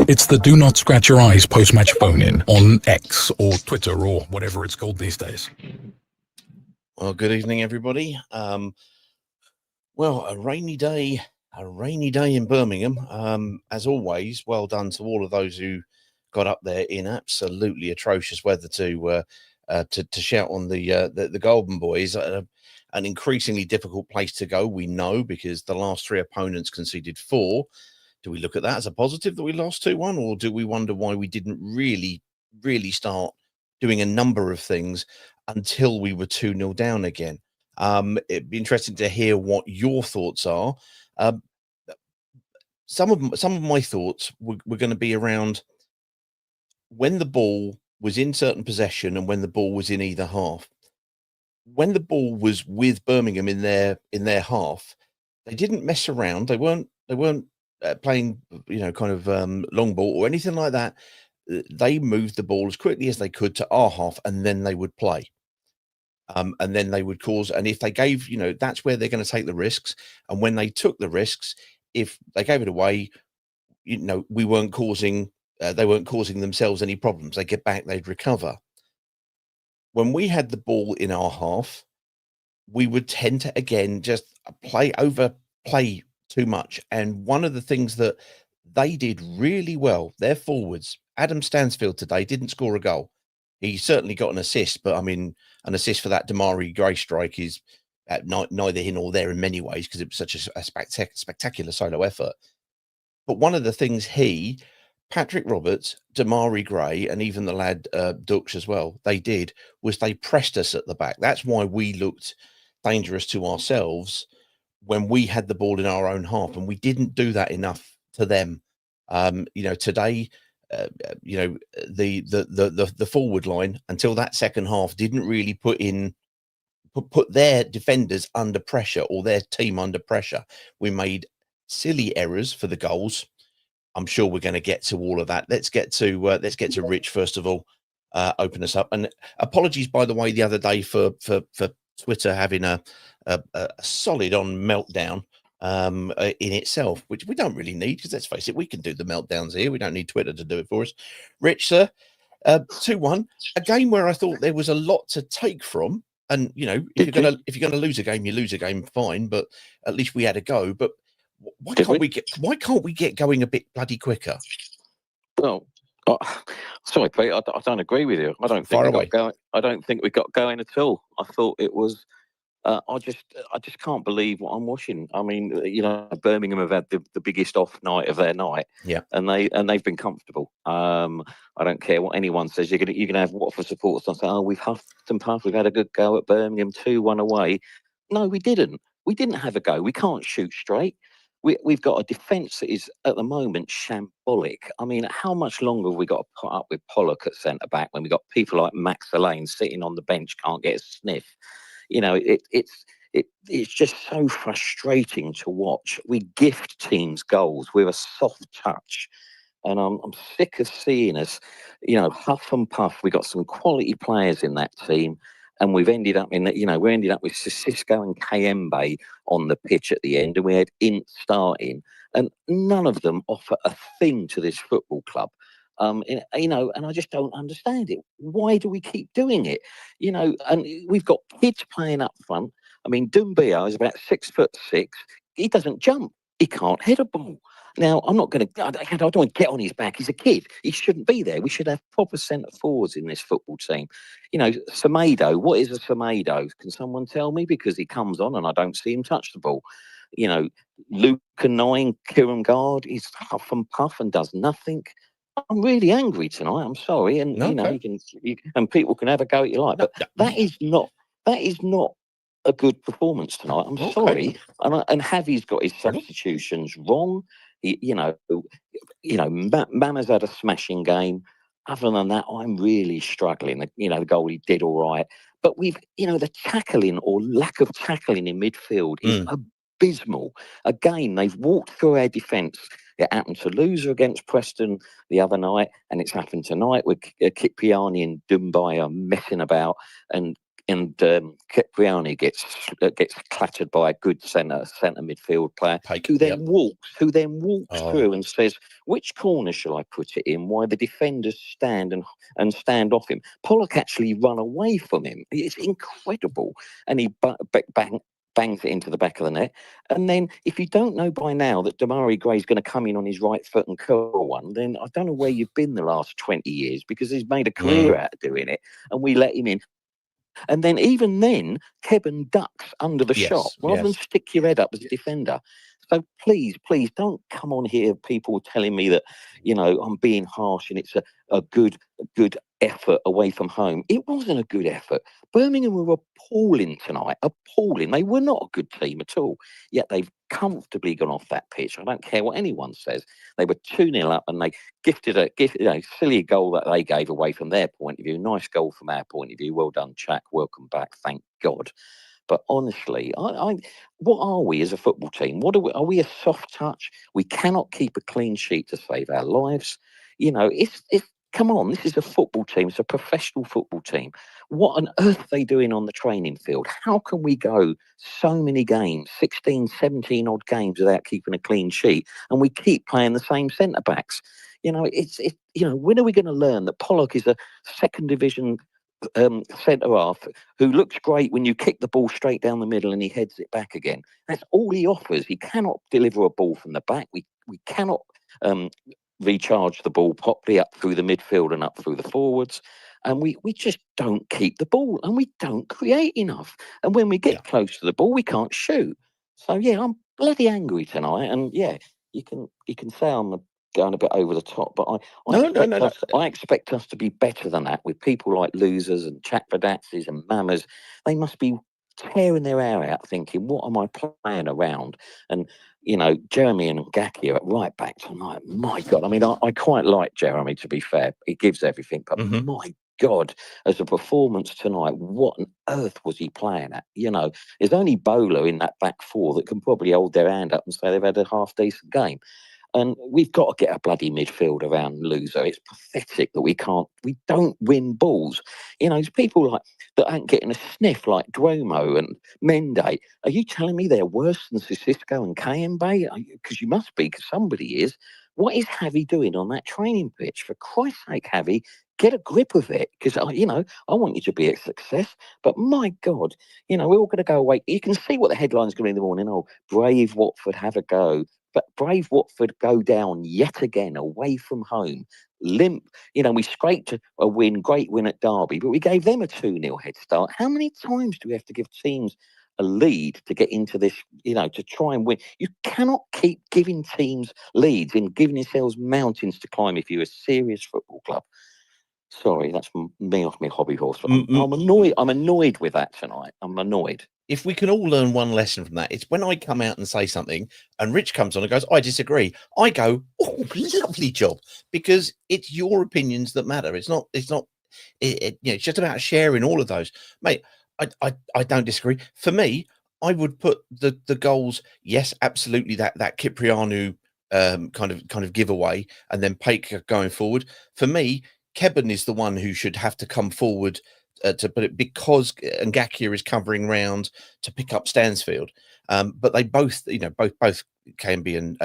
It's the Do Not Scratch Your Eyes post-match phone-in on X or Twitter or whatever it's called these days. Well, good evening, everybody. Well, a rainy day in Birmingham. As always, well done to all of those who got up there in absolutely atrocious weather to shout on the Golden Boys. An increasingly difficult place to go, we know, because the last three opponents conceded 4. Do we look at that as a positive that we lost 2-1, or do we wonder why we didn't really start doing a number of things until we were 2-0 down again? It'd be interesting to hear what your thoughts are. Some of my thoughts were going to be around when the ball was in certain possession and when the ball was in either half. When the ball was with Birmingham in their half, they didn't mess around. They weren't playing, kind of long ball or anything like that. They moved the ball as quickly as they could to our half, and then they would play. And then they would cause, and if they gave, that's where they're going to take the risks. And when they took the risks, if they gave it away, we weren't causing, they weren't causing themselves any problems. They get back, they'd recover. When we had the ball in our half, we would tend to, again, just overplay too much. And one of the things that they did really well, their forwards, Adam Stansfield today didn't score a goal. He certainly got an assist, but I mean, an assist for that Dnsye Gray strike is neither here nor there in many ways, because it was such a spectacular solo effort. But one of the things Patrick Roberts, Dnsye Gray, and even the lad Dux as well, they did was they pressed us at the back. That's why we looked dangerous to ourselves when we had the ball in our own half, and we didn't do that enough to them. Today, the forward line until that second half didn't really put their defenders under pressure or their team under pressure. We made silly errors for the goals. I'm sure we're going to get to all of that. Let's get to Rich first of all. Open us up, and apologies, by the way, the other day for Twitter having a solid on meltdown in itself, which we don't really need, because let's face it, we can do the meltdowns here. We don't need Twitter to do it for us. Rich, sir, 2-1, a game where I thought there was a lot to take from. And if you're gonna lose a game, you lose a game, fine. But at least we had a go. But why can't we get going a bit bloody quicker? Well, sorry, Pete, I don't agree with you. I don't think we got going at all. I thought it was. I just can't believe what I'm watching. I mean, Birmingham have had the biggest off night of their night, yeah, and they've been comfortable. I don't care what anyone says. You're gonna have Watford supporters and say, "Oh, we've huffed and puffed. We've had a good go at Birmingham, 2-1 away." No, we didn't. We didn't have a go. We can't shoot straight. We've got a defence that is at the moment shambolic. I mean, how much longer have we got to put up with Pollock at centre back when we got people like Max Elaine sitting on the bench, can't get a sniff? It's just so frustrating to watch. We gift teams goals with a soft touch, and I'm sick of seeing us, huff and puff. We got some quality players in that team, and we've ended up with Sissoko and Kayembe on the pitch at the end, and we had Ince starting, and none of them offer a thing to this football club. And I just don't understand it. Why do we keep doing it? And we've got kids playing up front. I mean, Dnsye is about 6'6". He doesn't jump. He can't head a ball. Now, I don't want to get on his back. He's a kid. He shouldn't be there. We should have proper centre forwards in this football team. Semedo, what is a Semedo? Can someone tell me? Because he comes on and I don't see him touch the ball. Luke and 9, Kieran Guard, he's huff and puff and does nothing. I'm really angry tonight. I'm sorry, and and people can have a go at you like, but that is not a good performance tonight. I'm sorry, and Javi's got his substitutions wrong. Mama's had a smashing game. Other than that, I'm really struggling. The goalie did all right, but we've the tackling or lack of tackling in midfield is abysmal. Again, they've walked through our defence. It happened to loser against Preston the other night, and it's happened tonight with Kipiani and Dnsye are messing about. And Cipriani gets clattered by a good centre midfield player, Pike, who then walks Oh. through and says, "Which corner shall I put it in?" While the defenders stand and stand off him. Pollock actually run away from him. It's incredible, and he bangs it into the back of the net. And then, if you don't know by now that Damari Gray's going to come in on his right foot and curl one, then I don't know where you've been the last 20 years, because he's made a career out of doing it, and we let him in. And then, even then, Kevin ducks under the shot rather than stick your head up as a defender. So please don't come on here, people telling me that, I'm being harsh and it's a good effort away from home. It wasn't a good effort. Birmingham were appalling tonight, appalling. They were not a good team at all. Yet they've comfortably gone off that pitch. I don't care what anyone says. They were 2-0 up and they gifted a silly goal that they gave away from their point of view. Nice goal from our point of view. Well done, Chak. Welcome back. Thank God. But honestly, what are we as a football team? Are we a soft touch? We cannot keep a clean sheet to save our lives. It's come on, this is a football team. It's a professional football team. What on earth are they doing on the training field? How can we go so many games, 16, 17 odd games without keeping a clean sheet, and we keep playing the same centre backs? When are we going to learn that Pollock is a second division centre half who looks great when you kick the ball straight down the middle and he heads it back again? That's all he offers. He cannot deliver a ball from the back. We cannot recharge the ball properly up through the midfield and up through the forwards. And we just don't keep the ball, and we don't create enough. And when we get close to the ball, we can't shoot. So I'm bloody angry tonight. And you can say I'm going a bit over the top, but I expect us to be better than that, with people like Losers and Chakvadatzes and Mamas. They must be tearing their hair out thinking, what am I playing around? And Jeremy and Gaki are at right back tonight. My God, I mean, I quite like Jeremy, to be fair. He gives everything, but my God, as a performance tonight, what on earth was he playing at? There's only Bowler in that back four that can probably hold their hand up and say they've had a half decent game. And we've got to get a bloody midfield around Loser. It's pathetic that we don't win balls. There's people like that ain't getting a sniff, like Duomo and Mende. Are you telling me they're worse than Sissoko and Kayembe? Because you must be, because somebody is. What is Javi doing on that training pitch? For Christ's sake, Javi, get a grip of it, because, I want you to be a success. But my God, we're all going to go away. You can see what the headline's going to be in the morning. Oh, brave Watford, have a go. But brave Watford go down yet again, away from home. Limp. We scraped a great win at Derby, but we gave them a 2-0 head start. How many times do we have to give teams a lead to get into this, to try and win? You cannot keep giving teams leads and giving yourselves mountains to climb if you're a serious football club. Sorry, that's me off my hobby horse. I'm annoyed. I'm annoyed with that tonight. I'm annoyed. If we can all learn one lesson from that, it's when I come out and say something and Rich comes on and goes, I disagree. I go, oh, lovely job, because it's your opinions that matter. It's just about sharing all of those. Mate, I don't disagree. For me, I would put the goals. Yes, absolutely. That Cipriano kind of giveaway, and then Pake going forward. For me, Keben is the one who should have to come forward to put it, because Ngakia is covering round to pick up Stansfield. But they both, both Kemby and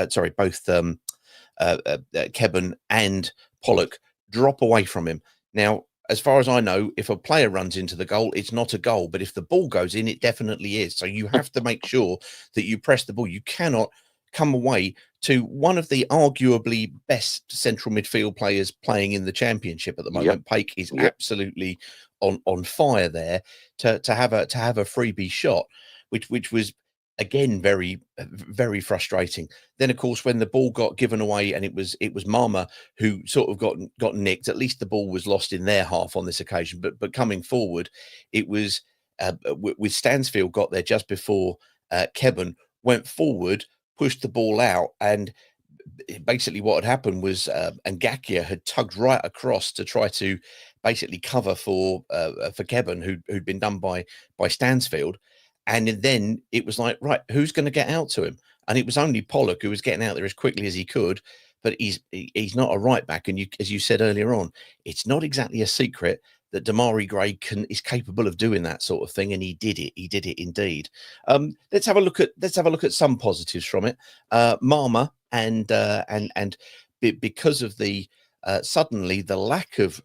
Keben and Pollock drop away from him. Now, as far as I know, if a player runs into the goal, it's not a goal. But if the ball goes in, it definitely is. So you have to make sure that you press the ball. You cannot come away to one of the arguably best central midfield players playing in the Championship at the moment. Pake is absolutely on fire there to have a freebie shot, which was again very, very frustrating. Then of course when the ball got given away and it was Mama who sort of got nicked, at least the ball was lost in their half on this occasion. But coming forward, it was with Stansfield got there just before Keben went forward, pushed the ball out, and basically what had happened was Ngakia had tugged right across to try to basically cover for Keben, who'd been done by Stansfield. And then it was like, right, who's going to get out to him? And it was only Pollock who was getting out there as quickly as he could. But he's not a right back, and as you said earlier on, it's not exactly a secret that Damari Gray is capable of doing that sort of thing, and he did it. He did it indeed. Let's have a look at some positives from it. Mama and because of the suddenly the lack of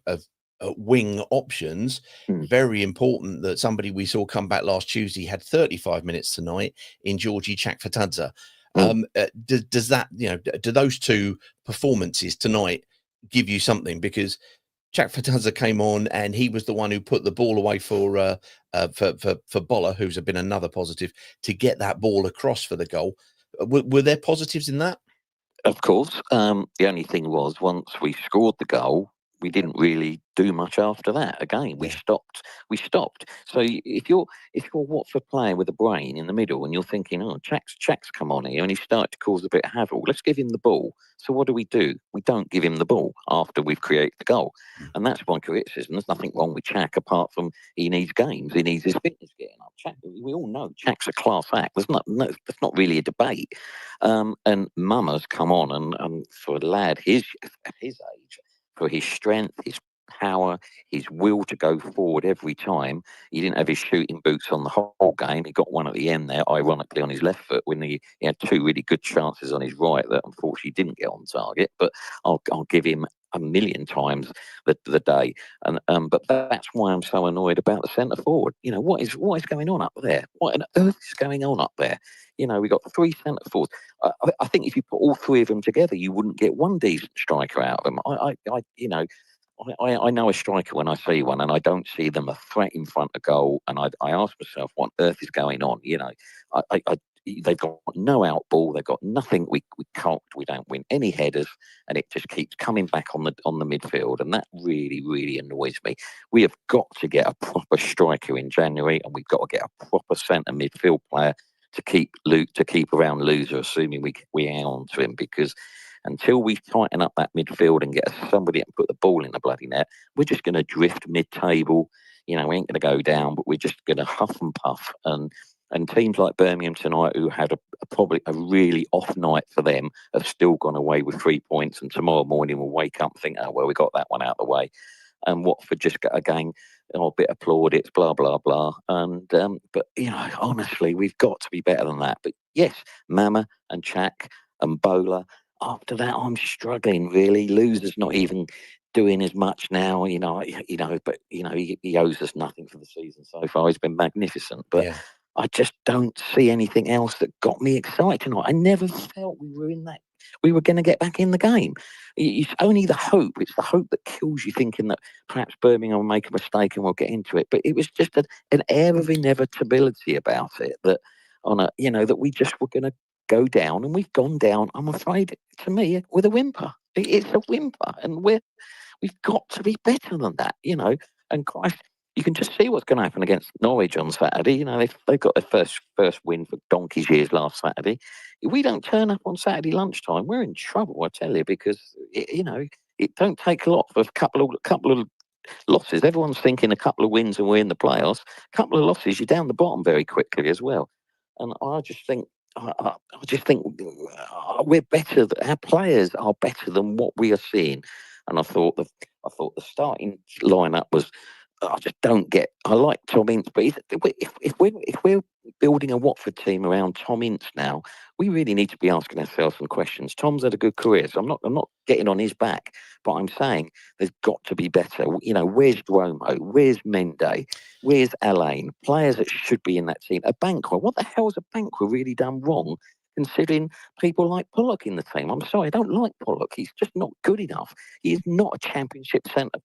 wing options, very important that somebody we saw come back last Tuesday had 35 minutes tonight in Georgie Chakfatadze. Does that, do those two performances tonight give you something? Because Chakfatadze came on and he was the one who put the ball away for Boller, who's been another positive, to get that ball across for the goal. Were there positives in that? Of course. The only thing was, once we scored the goal, we didn't really do much after that. Again, we stopped. So if you're Watford player with a brain in the middle and you're thinking, oh, Jack's come on here and he started to cause a bit of havoc, let's give him the ball. So what do? We don't give him the ball after we've created the goal. And that's my criticism. There's nothing wrong with Jack apart from he needs games. He needs his fitness getting up. Jack, we all know Jack's a class act. That's not really a debate. And Mama's come on and for a lad his age, for his strength, his power, his will to go forward every time. He didn't have his shooting boots on the whole game. He got one at the end there, ironically, on his left foot when he had two really good chances on his right that unfortunately didn't get on target. But I'll give him a million times the day. And but that's why I'm so annoyed about the centre forward. What is going on up there? What on earth is going on up there? We got three centre forwards. I think if you put all three of them together, you wouldn't get one decent striker out of them. I know a striker when I see one, and I don't see them a threat in front of goal. And I ask myself, what on earth is going on? They've got no out ball. They've got nothing. We can't. We don't win any headers, and it just keeps coming back on the midfield, and that really, really annoys me. We have got to get a proper striker in January, and we've got to get a proper centre midfield player to keep around Loser, assuming we hang on to him, because until we tighten up that midfield and get somebody and put the ball in the bloody net, we're just going to drift mid-table. We ain't going to go down, but we're just going to huff and puff. And teams like Birmingham tonight, who had probably a really off night for them, have still gone away with 3 points. And tomorrow morning we'll wake up and think, oh, well, we got that one out of the way. And Watford just got again, a bit of plaudits, blah, blah, blah. And but, honestly, we've got to be better than that. But yes, Mama and Chak and Bowler. After that, I'm struggling, really. Loser's not even doing as much now, but he owes us nothing for the season so far. He's been magnificent. But I just don't see anything else that got me excited tonight. I never felt we were going to get back in the game. It's only the hope. It's the hope that kills you, thinking that perhaps Birmingham will make a mistake and we'll get into it. But it was just an air of inevitability about it that that we just were going to go down, and we've gone down, I'm afraid, to me, with a whimper. It's a whimper, and we've got to be better than that, And Christ, you can just see what's going to happen against Norwich on Saturday. They've got their first win for donkey's years last Saturday. If we don't turn up on Saturday lunchtime, we're in trouble, I tell you, because it don't take a lot for a couple of losses. Everyone's thinking a couple of wins and we're in the playoffs. A couple of losses, you're down the bottom very quickly as well. And I just think we're better. Our players are better than what we are seeing. And I thought the starting lineup was. I just don't get. I like Tom Ince, but if we're building a Watford team around Tom Ince now, we really need to be asking ourselves some questions. Tom's had a good career, so I'm not getting on his back, but I'm saying there's got to be better. Where's Duomo? Where's Mende? Where's Alain? Players that should be in that team. A Banquer. What the hell's a Banquer really done wrong? Considering people like Pollock in the team. I'm sorry, I don't like Pollock. He's just not good enough. He is not a championship centre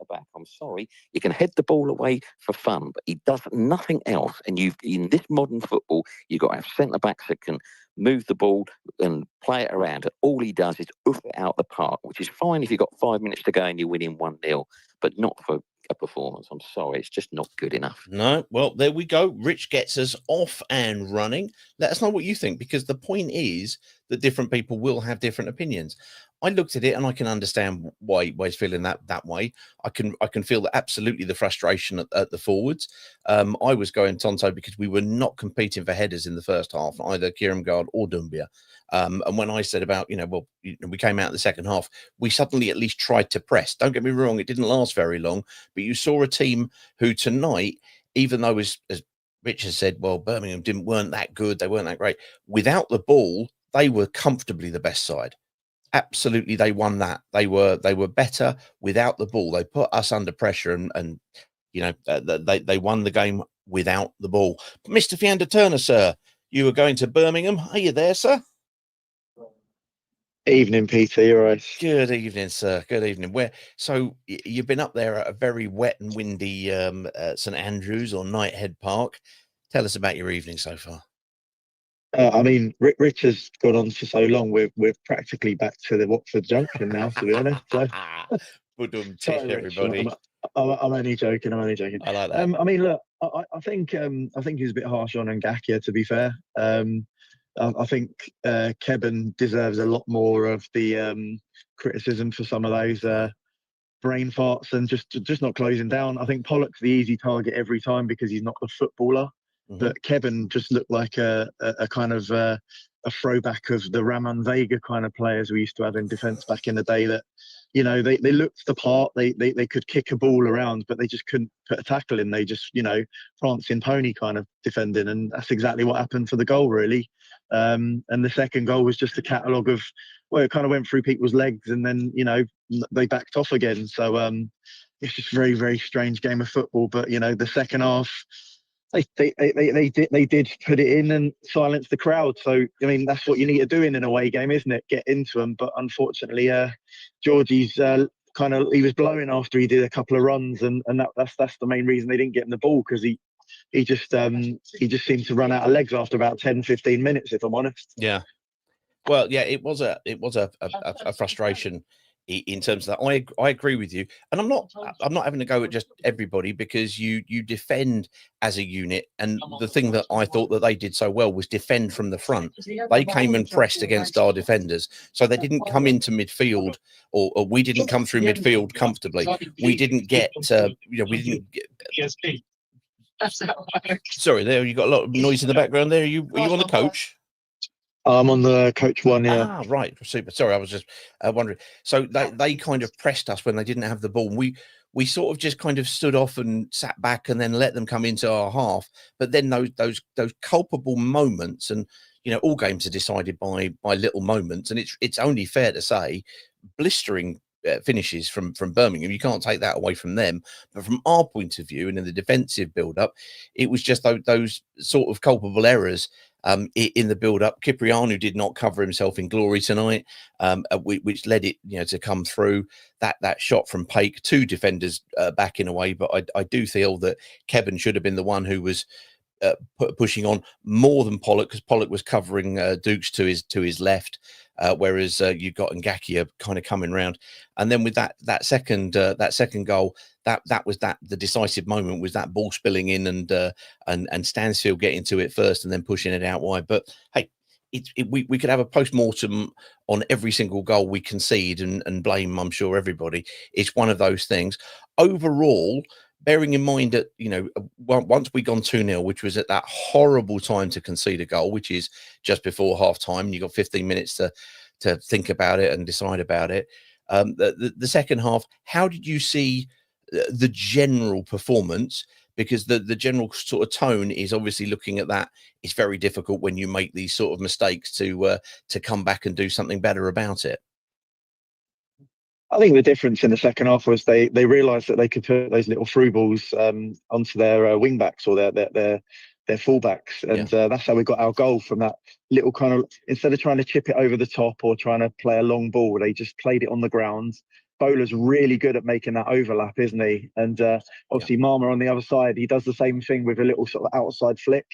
back. I'm sorry. You can head the ball away for fun, but he does nothing else. And in this modern football, you've got to have centre backs that can move the ball and play it around. And all he does is oof it out the park, which is fine if you've got 5 minutes to go and you're winning 1-0, but not for a performance. I'm sorry, it's just not good enough. No, well, there we go. Rich gets us off and running. Let us know what you think, because the point is that different people will have different opinions. I looked at it and I can understand why he's feeling that way. I can feel that absolutely the frustration at the forwards. I was going Tonto because we were not competing for headers in the first half, either Kieramgard or Dumbia. And when I said about, we came out in the second half, we suddenly at least tried to press. Don't get me wrong, it didn't last very long, but you saw a team who tonight, even though as Richard said, well, Birmingham weren't that good, they weren't that great. Without the ball, they were comfortably the best side. Absolutely, they won that. They were better without the ball. They put us under pressure, and they won the game without the ball. Mr. Fiander Turner, sir, you were going to Birmingham. Are you there, sir? Evening, Peter. You're right. Good evening, sir. Good evening. So you've been up there at a very wet and windy St Andrews or Knighthead Park. Tell us about your evening so far. I mean, Rich has gone on for so long. We're practically back to the Watford Junction now, to be honest. So, sorry, everybody. I'm only joking. I'm only joking. I like that. I mean, look, I think he's a bit harsh on Ngakia, to be fair. I think Kevin deserves a lot more of the criticism for some of those brain farts and just not closing down. I think Pollock's the easy target every time because he's not the footballer. Mm-hmm. But Kevin just looked like a kind of a throwback of the Ramon Vega kind of players we used to have in defence back in the day. That they looked the part. They could kick a ball around, but they just couldn't put a tackle in. They just prancing pony kind of defending, and that's exactly what happened for the goal really. And the second goal was just a catalogue of it kind of went through people's legs, and then they backed off again. So it's just a very, very strange game of football. But the second half. They did put it in and silence the crowd. So I mean that's what you need to do in an away game, isn't it? Get into them. But unfortunately, Georgie's he was blowing after he did a couple of runs, and that's the main reason they didn't get him the ball, because he just seemed to run out of legs after about 10-15 minutes, if I'm honest. Yeah. Well, yeah, it was a frustration in terms of that. I agree with you, and I'm not having to go at just everybody, because you defend as a unit, and the thing that I thought that they did so well was defend from the front. They came and pressed against our defenders, so they didn't come into midfield, or we didn't come through midfield comfortably. We didn't get we didn't get. Sorry, there you got a lot of noise in the background. There, were you on the coach? I'm on the coach one, yeah. Ah, right, super. Sorry, I was just wondering. So they kind of pressed us when they didn't have the ball. We sort of just kind of stood off and sat back, and then let them come into our half. But then those culpable moments, and all games are decided by little moments, and it's only fair to say, blistering finishes from Birmingham. You can't take that away from them. But from our point of view, and in the defensive build-up, it was just those sort of culpable errors. In the build-up, Cipriano did not cover himself in glory tonight, which led it, to come through. That shot from Paik, two defenders backing away, but I do feel that Kevin should have been the one who was pushing on more than Pollock, because Pollock was covering Dukes to his left, whereas you got Ngakia kind of coming round. And then with that second goal, that was the decisive moment, was that ball spilling in and Stansfield getting to it first and then pushing it out wide. But hey, we could have a post-mortem on every single goal we concede and blame, I'm sure, everybody. It's one of those things. Overall, bearing in mind that, once we gone 2-0, which was at that horrible time to concede a goal, which is just before half time, you got 15 minutes to think about it and decide about it. The second half, how did you see the general performance? Because the general sort of tone is obviously looking at that. It's very difficult when you make these sort of mistakes to come back and do something better about it. I think the difference in the second half was they realised that they could put those little through balls onto their wing backs or their fullbacks, and that's how we got our goal from that little kind of, instead of trying to chip it over the top or trying to play a long ball, they just played it on the ground. Bowler's really good at making that overlap, isn't he? And obviously Marma on the other side, he does the same thing with a little sort of outside flick.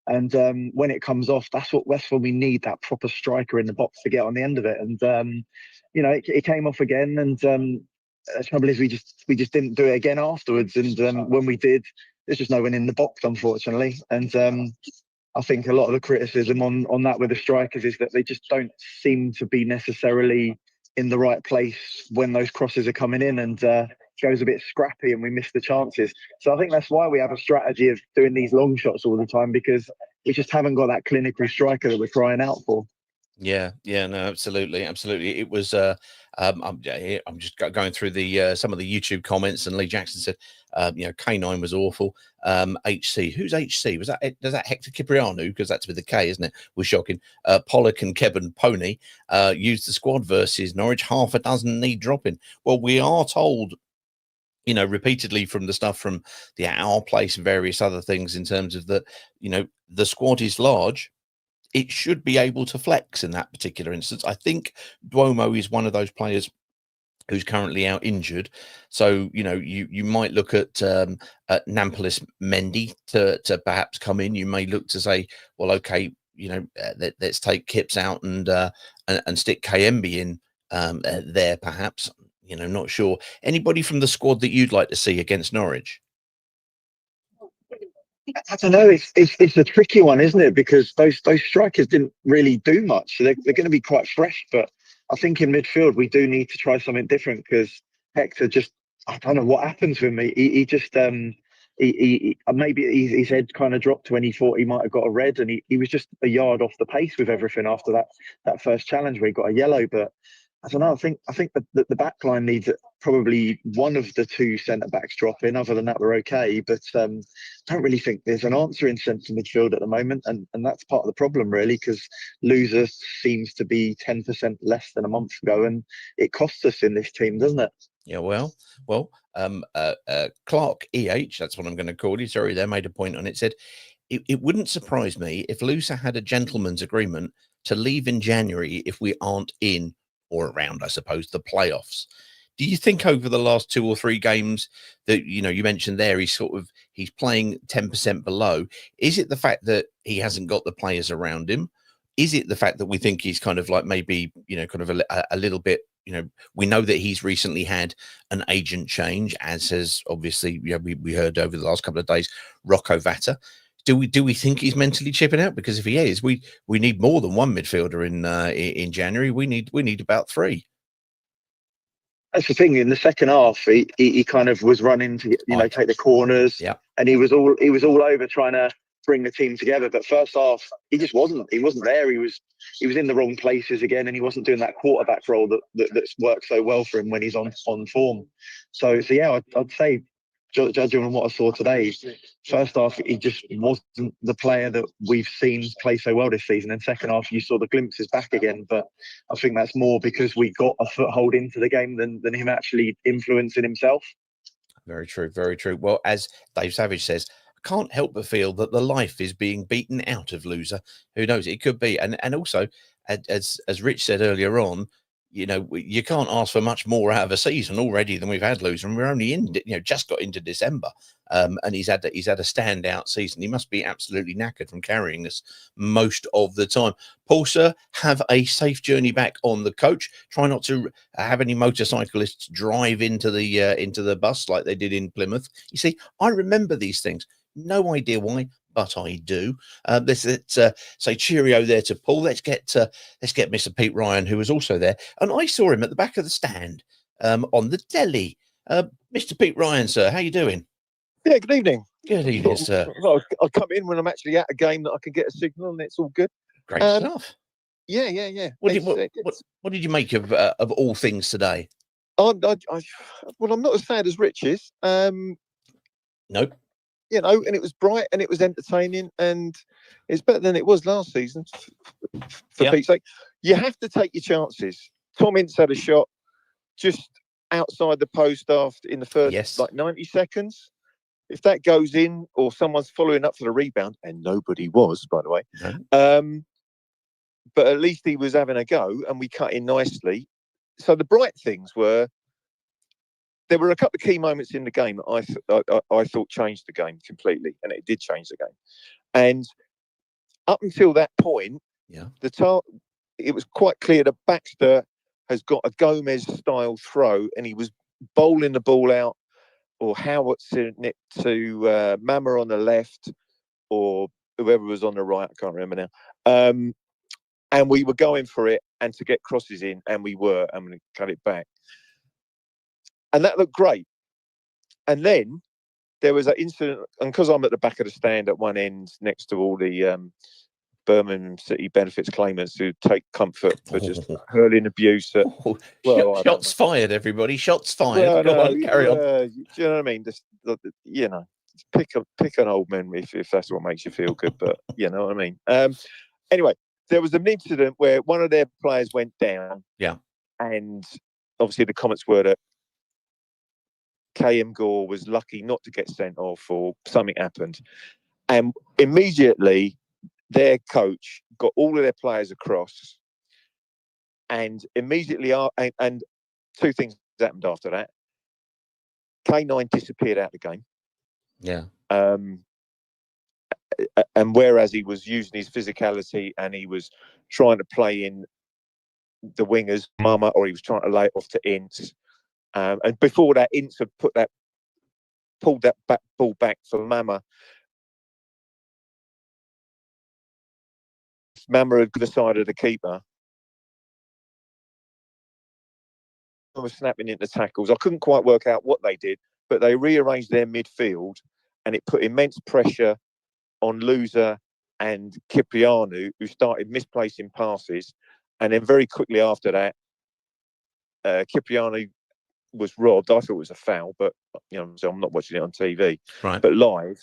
And when it comes off, that's when we need that proper striker in the box to get on the end of it. And it came off again, and the trouble is we just didn't do it again afterwards. And when we did, there's just no one in the box, unfortunately. And I think a lot of the criticism on that with the strikers is that they just don't seem to be necessarily in the right place when those crosses are coming in, and goes a bit scrappy and we miss the chances. So I think that's why we have a strategy of doing these long shots all the time, because we just haven't got that clinical striker that we're crying out for. Yeah, no, absolutely. It was. I'm just going through the some of the YouTube comments, and Lee Jackson said, K9 was awful. HC, who's HC? Was does that Hector Cipriano? Because that's with the K, isn't it? Was shocking. Pollock and Kevin Pony used the squad versus Norwich. Half a dozen need dropping. Well, we are told, repeatedly from the stuff from the Our Place and various other things, in terms of that, the squad is large. It should be able to flex in that particular instance. I think Duomo is one of those players who's currently out injured. So, you might look at Nampalys Mendy to perhaps come in. You may look to say, well, okay, let's take Kipps out and stick KMB in there, perhaps. Not sure. Anybody from the squad that you'd like to see against Norwich? I don't know. It's a tricky one, isn't it? Because those strikers didn't really do much. So they're going to be quite fresh. But I think in midfield we do need to try something different, because Hector just, I don't know what happens with me. He just maybe his head kind of dropped when he thought he might have got a red, and he was just a yard off the pace with everything after that first challenge where he got a yellow. But I don't know. I think that the back line needs probably one of the two centre backs drop in. Other than that, we're okay. But I don't really think there's an answer in centre midfield at the moment, and that's part of the problem, really, because Loser seems to be 10% less than a month ago, and it costs us in this team, doesn't it? Yeah, well, Clark EH, that's what I'm going to call you. Sorry, they made a point on it. Said it wouldn't surprise me if Loser had a gentleman's agreement to leave in January if we aren't in or around, I suppose, the playoffs. Do you think over the last 2 or 3 games that, you mentioned there, he's playing 10% below? Is it the fact that he hasn't got the players around him? Is it the fact that we think he's kind of like maybe, kind of a little bit, we know that he's recently had an agent change, as has obviously, we heard over the last couple of days, Rocco Vata. Do we think he's mentally chipping out? Because if he is, we need more than one midfielder in January. We need about 3. That's the thing. In the second half, he kind of was running to take the corners, and he was all over trying to bring the team together. But first half, he just wasn't. He wasn't there. He was in the wrong places again, and he wasn't doing that quarterback role that's worked so well for him when he's on form. So yeah, I'd say, judging on what I saw today, first half he just wasn't the player that we've seen play so well this season. And second half, you saw the glimpses back again. But I think that's more because we got a foothold into the game than him actually influencing himself. Very true, very true. Well, as Dave Savage says, I can't help but feel that the life is being beaten out of Loser. Who knows? It could be. And also, as Rich said earlier on, you can't ask for much more out of a season already than we've had, Loser, and we're only in, just got into December, and he's had a standout season. He must be absolutely knackered from carrying us most of the time. Paul, sir, have a safe journey back on the coach. Try not to have any motorcyclists drive into the bus like they did in Plymouth. You see, I remember these things. No idea why, but I do. Let's say cheerio there to Paul. Let's get Mr. Pete Ryan, who was also there, and I saw him at the back of the stand on the telly. Mr. Pete Ryan, sir, how you doing? Yeah, good evening. Good evening, sir. I come in when I'm actually at a game that I can get a signal, and it's all good. Great stuff. Yeah. What did you make of all things today? Well, I'm not as sad as Rich is. Nope. And it was bright and it was entertaining, and it's better than it was last season. For Pete's sake, you have to take your chances. Tom Ince had a shot just outside the post after in the first 90 seconds. If that goes in, or someone's following up for the rebound, and nobody was, by the way, but at least he was having a go, and we cut in nicely. So the bright things were, there were a couple of key moments in the game that I thought changed the game completely, and it did change the game. And up until that point, it was quite clear that Baxter has got a Gomez-style throw, and he was bowling the ball out, or Howard sitting it to Mama on the left, or whoever was on the right. I can't remember now. And we were going for it, and to get crosses in, and we were, and we cut it back. And that looked great. And then there was an incident, and because I'm at the back of the stand at one end next to all the Birmingham City benefits claimants who take comfort for just hurling abuse at... Shots fired, everybody. Shots fired. Well, Go on, carry on. Do you know what I mean? Just, you know, pick an old man if that's what makes you feel good, but you know what I mean? Anyway, there was an incident where one of their players went down. Yeah. And obviously the comments were that KM Gore was lucky not to get sent off or something happened. And immediately their coach got all of their players across, and immediately and two things happened after that. K9 disappeared out of the game. Yeah. And whereas he was using his physicality and he was trying to play in the wingers, Mama, or he was trying to lay it off to Ince. And before that, Ince had pulled that ball back for Mama. Mama had the side of the keeper. I was snapping into tackles. I couldn't quite work out what they did, but they rearranged their midfield, and it put immense pressure on Loser and Cipriano, who started misplacing passes. And then very quickly after that, Cipriano was robbed. I thought it was a foul, but you know, so I'm not watching it on TV. Right. But live,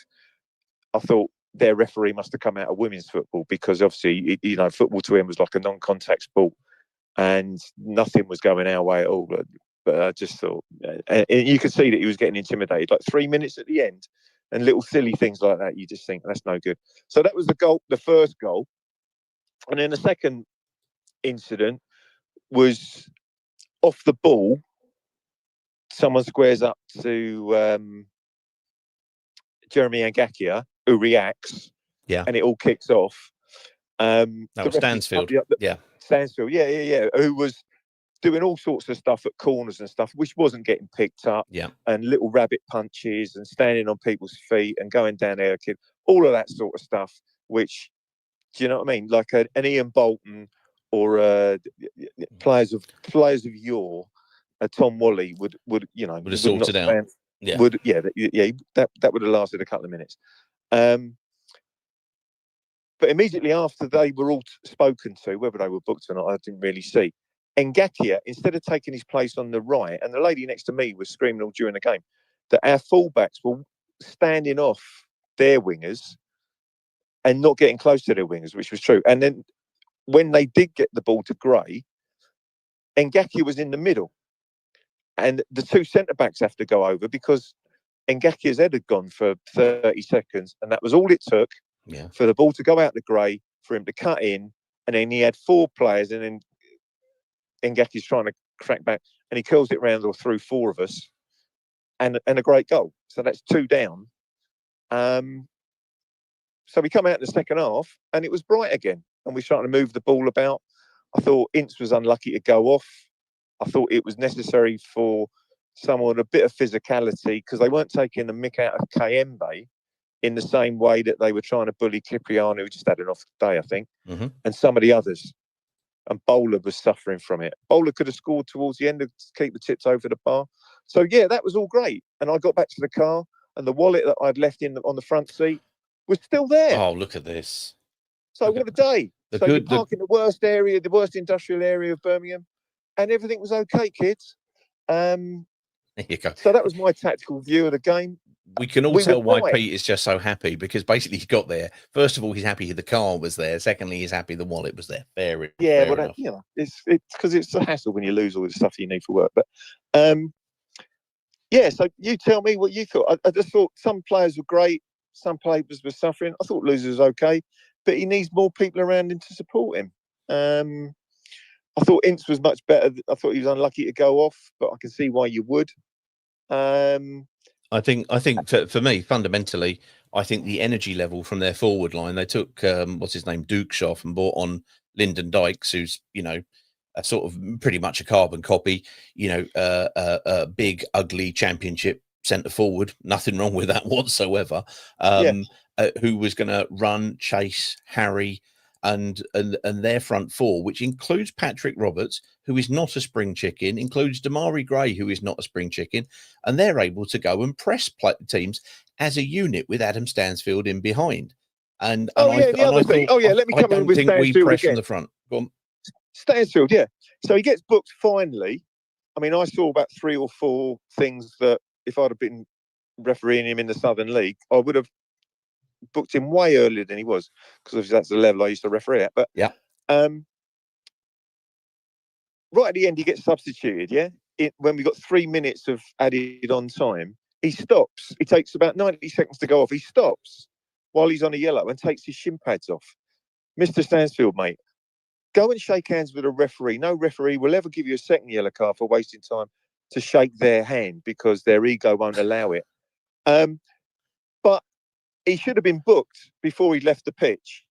I thought their referee must have come out of women's football, because obviously, you know, football to him was like a non-contact sport, and nothing was going our way at all. But I just thought, and you could see that he was getting intimidated. Like 3 minutes at the end, and little silly things like that, you just think that's no good. So that was the first goal, and then the second incident was off the ball. Someone squares up to Jeremy Angakia, who reacts, and it all kicks off. That was Stansfield. Stansfield, yeah. Who was doing all sorts of stuff at corners and stuff, which wasn't getting picked up. Yeah. And little rabbit punches and standing on people's feet and going down there, all of that sort of stuff. Which, do you know what I mean? Like an Ian Bolton or players of yore. Tom Wally would have sorted out. That would have lasted a couple of minutes. But immediately after they were all spoken to, whether they were booked or not, I didn't really see. Ngakia, instead of taking his place on the right, and the lady next to me was screaming all during the game, that our fullbacks were standing off their wingers and not getting close to their wingers, which was true. And then when they did get the ball to Gray, Ngakia was in the middle. And the two centre-backs have to go over, because Ngakia's head had gone for 30 seconds, and that was all it took for the ball to go out to Gray, for him to cut in, and then he had four players, and then Ngakia's trying to crack back, and he curls it round or through four of us, and a great goal. So that's 2 down. So we come out in the second half, and it was bright again, and we started to move the ball about. I thought Ince was unlucky to go off. I thought it was necessary for someone a bit of physicality, because they weren't taking the mick out of Kayembe in the same way that they were trying to bully Cipriano, who just had an off day, I think, and some of the others. And Bowler was suffering from it. Bowler could have scored towards the end to keep the tips over the bar. So, yeah, that was all great. And I got back to the car, and the wallet that I'd left on the front seat was still there. Oh, look at this. So what a day. You park in the worst area, the worst industrial area of Birmingham, and everything was okay, kids. There you go. So that was my tactical view of the game. We can all tell why Pete is just so happy, because basically he got there. First of all, he's happy the car was there. Secondly, he's happy the wallet was there. Fair enough. You know, it's because it's a hassle when you lose all the stuff you need for work. But so you tell me what you thought. I just thought some players were great, some players were suffering. I thought Loser was okay, but he needs more people around him to support him. I thought Ince was much better. I thought he was unlucky to go off, but I can see why you would. I think for me, fundamentally, I think the energy level from their forward line, they took what's his name, Dukes off, and brought on Lyndon Dykes, who's a sort of pretty much a carbon copy, a big ugly championship centre forward. Nothing wrong with that whatsoever. Who was going to run, chase, harry, and their front four, which includes Patrick Roberts, who is not a spring chicken, includes Damari Gray, who is not a spring chicken, and they're able to go and press teams as a unit with Adam Stansfield in behind. And the other thing. Let me come in with think we Stansfield press again. from the front. Go on. Stansfield, yeah. So he gets booked finally. I mean, I saw about 3 or 4 things that if I'd have been refereeing him in the Southern League, I would have booked him way earlier than he was, because that's the level I used to referee at. But yeah, right at the end, he gets substituted. Yeah, when we got 3 minutes of added on time, he stops. He takes about 90 seconds to go off. He stops while he's on a yellow and takes his shin pads off. Mr. Stansfield, mate, go and shake hands with a referee. No referee will ever give you a second yellow card for wasting time to shake their hand because their ego won't allow it. But he should have been booked before he left the pitch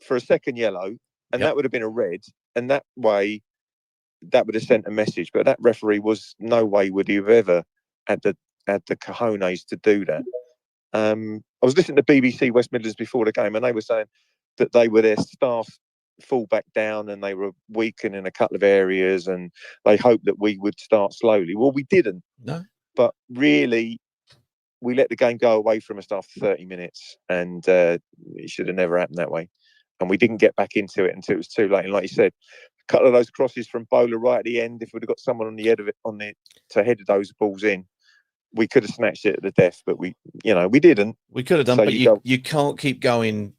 for a second yellow, and that would have been a red. And that way, that would have sent a message. But that referee was no way would he have ever had the cojones to do that. I was listening to BBC West Midlands before the game, and they were saying that they were their staff fall back down and they were weakening a couple of areas, and they hoped that we would start slowly. Well, we didn't. No. But really, we let the game go away from us after 30 minutes, and it should have never happened that way. And we didn't get back into it until it was too late. And like you said, a couple of those crosses from Bowler right at the end, if we'd have got someone on the head of it, to head those balls in, we could have snatched it at the death. But we didn't. We could have done, So but you can't keep going,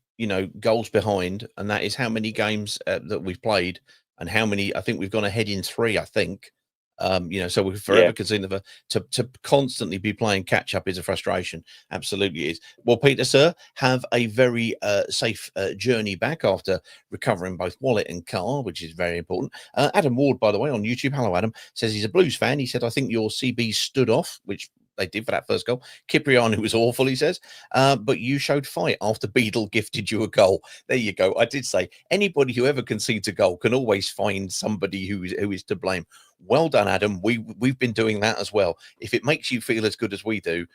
goals behind. And that is how many games that we've played, and how many, I think we've gone ahead in 3, I think. So we're forever concerned to constantly be playing catch up is a frustration. Absolutely is. Well, Peter, sir, have a very safe journey back after recovering both wallet and car, which is very important. Adam Ward, by the way, on YouTube, hello Adam, says he's a Blues fan. He said, I think your CB stood off, which they did for that first goal. Kipriano was awful, he says, but you showed fight after Beadle gifted you a goal. There you go. I did say anybody who ever concedes a goal can always find somebody who is to blame. Well done, Adam. We've been doing that as well. If it makes you feel as good as we do,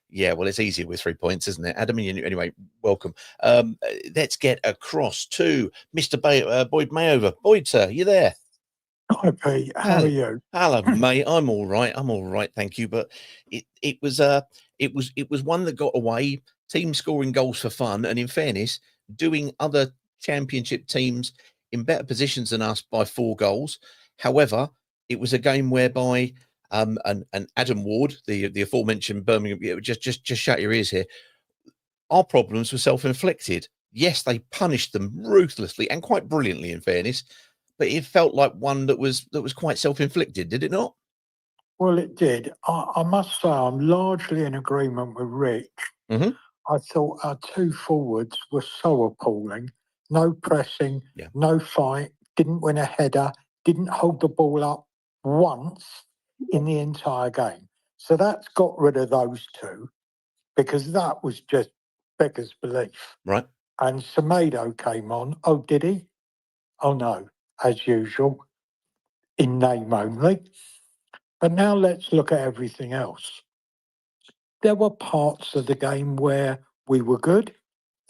yeah, well, it's easier with 3 points, isn't it, Adam? Anyway, welcome. Let's get across to Mr. Boyd Mayover. Boyd, sir, you there? Hi, Pete. How are you? Hello, mate. I'm all right, thank you. But it was one that got away. Team scoring goals for fun, and in fairness, doing other championship teams in better positions than us by 4 goals. However, it was a game whereby and Adam Ward, the aforementioned Birmingham, just shut your ears here. Our problems were self-inflicted. Yes, they punished them ruthlessly and quite brilliantly, in fairness. But it felt like one that was quite self-inflicted, did it not? Well, it did. I must say I'm largely in agreement with Rich. Mm-hmm. I thought our 2 forwards were so appalling. No pressing, no fight, didn't win a header, didn't hold the ball up once in the entire game. So that's got rid of those 2, because that was just beggar's belief. Right. And Semedo came on. Oh, did he? Oh, no. As usual, in name only. But now let's look at everything else. There were parts of the game where we were good.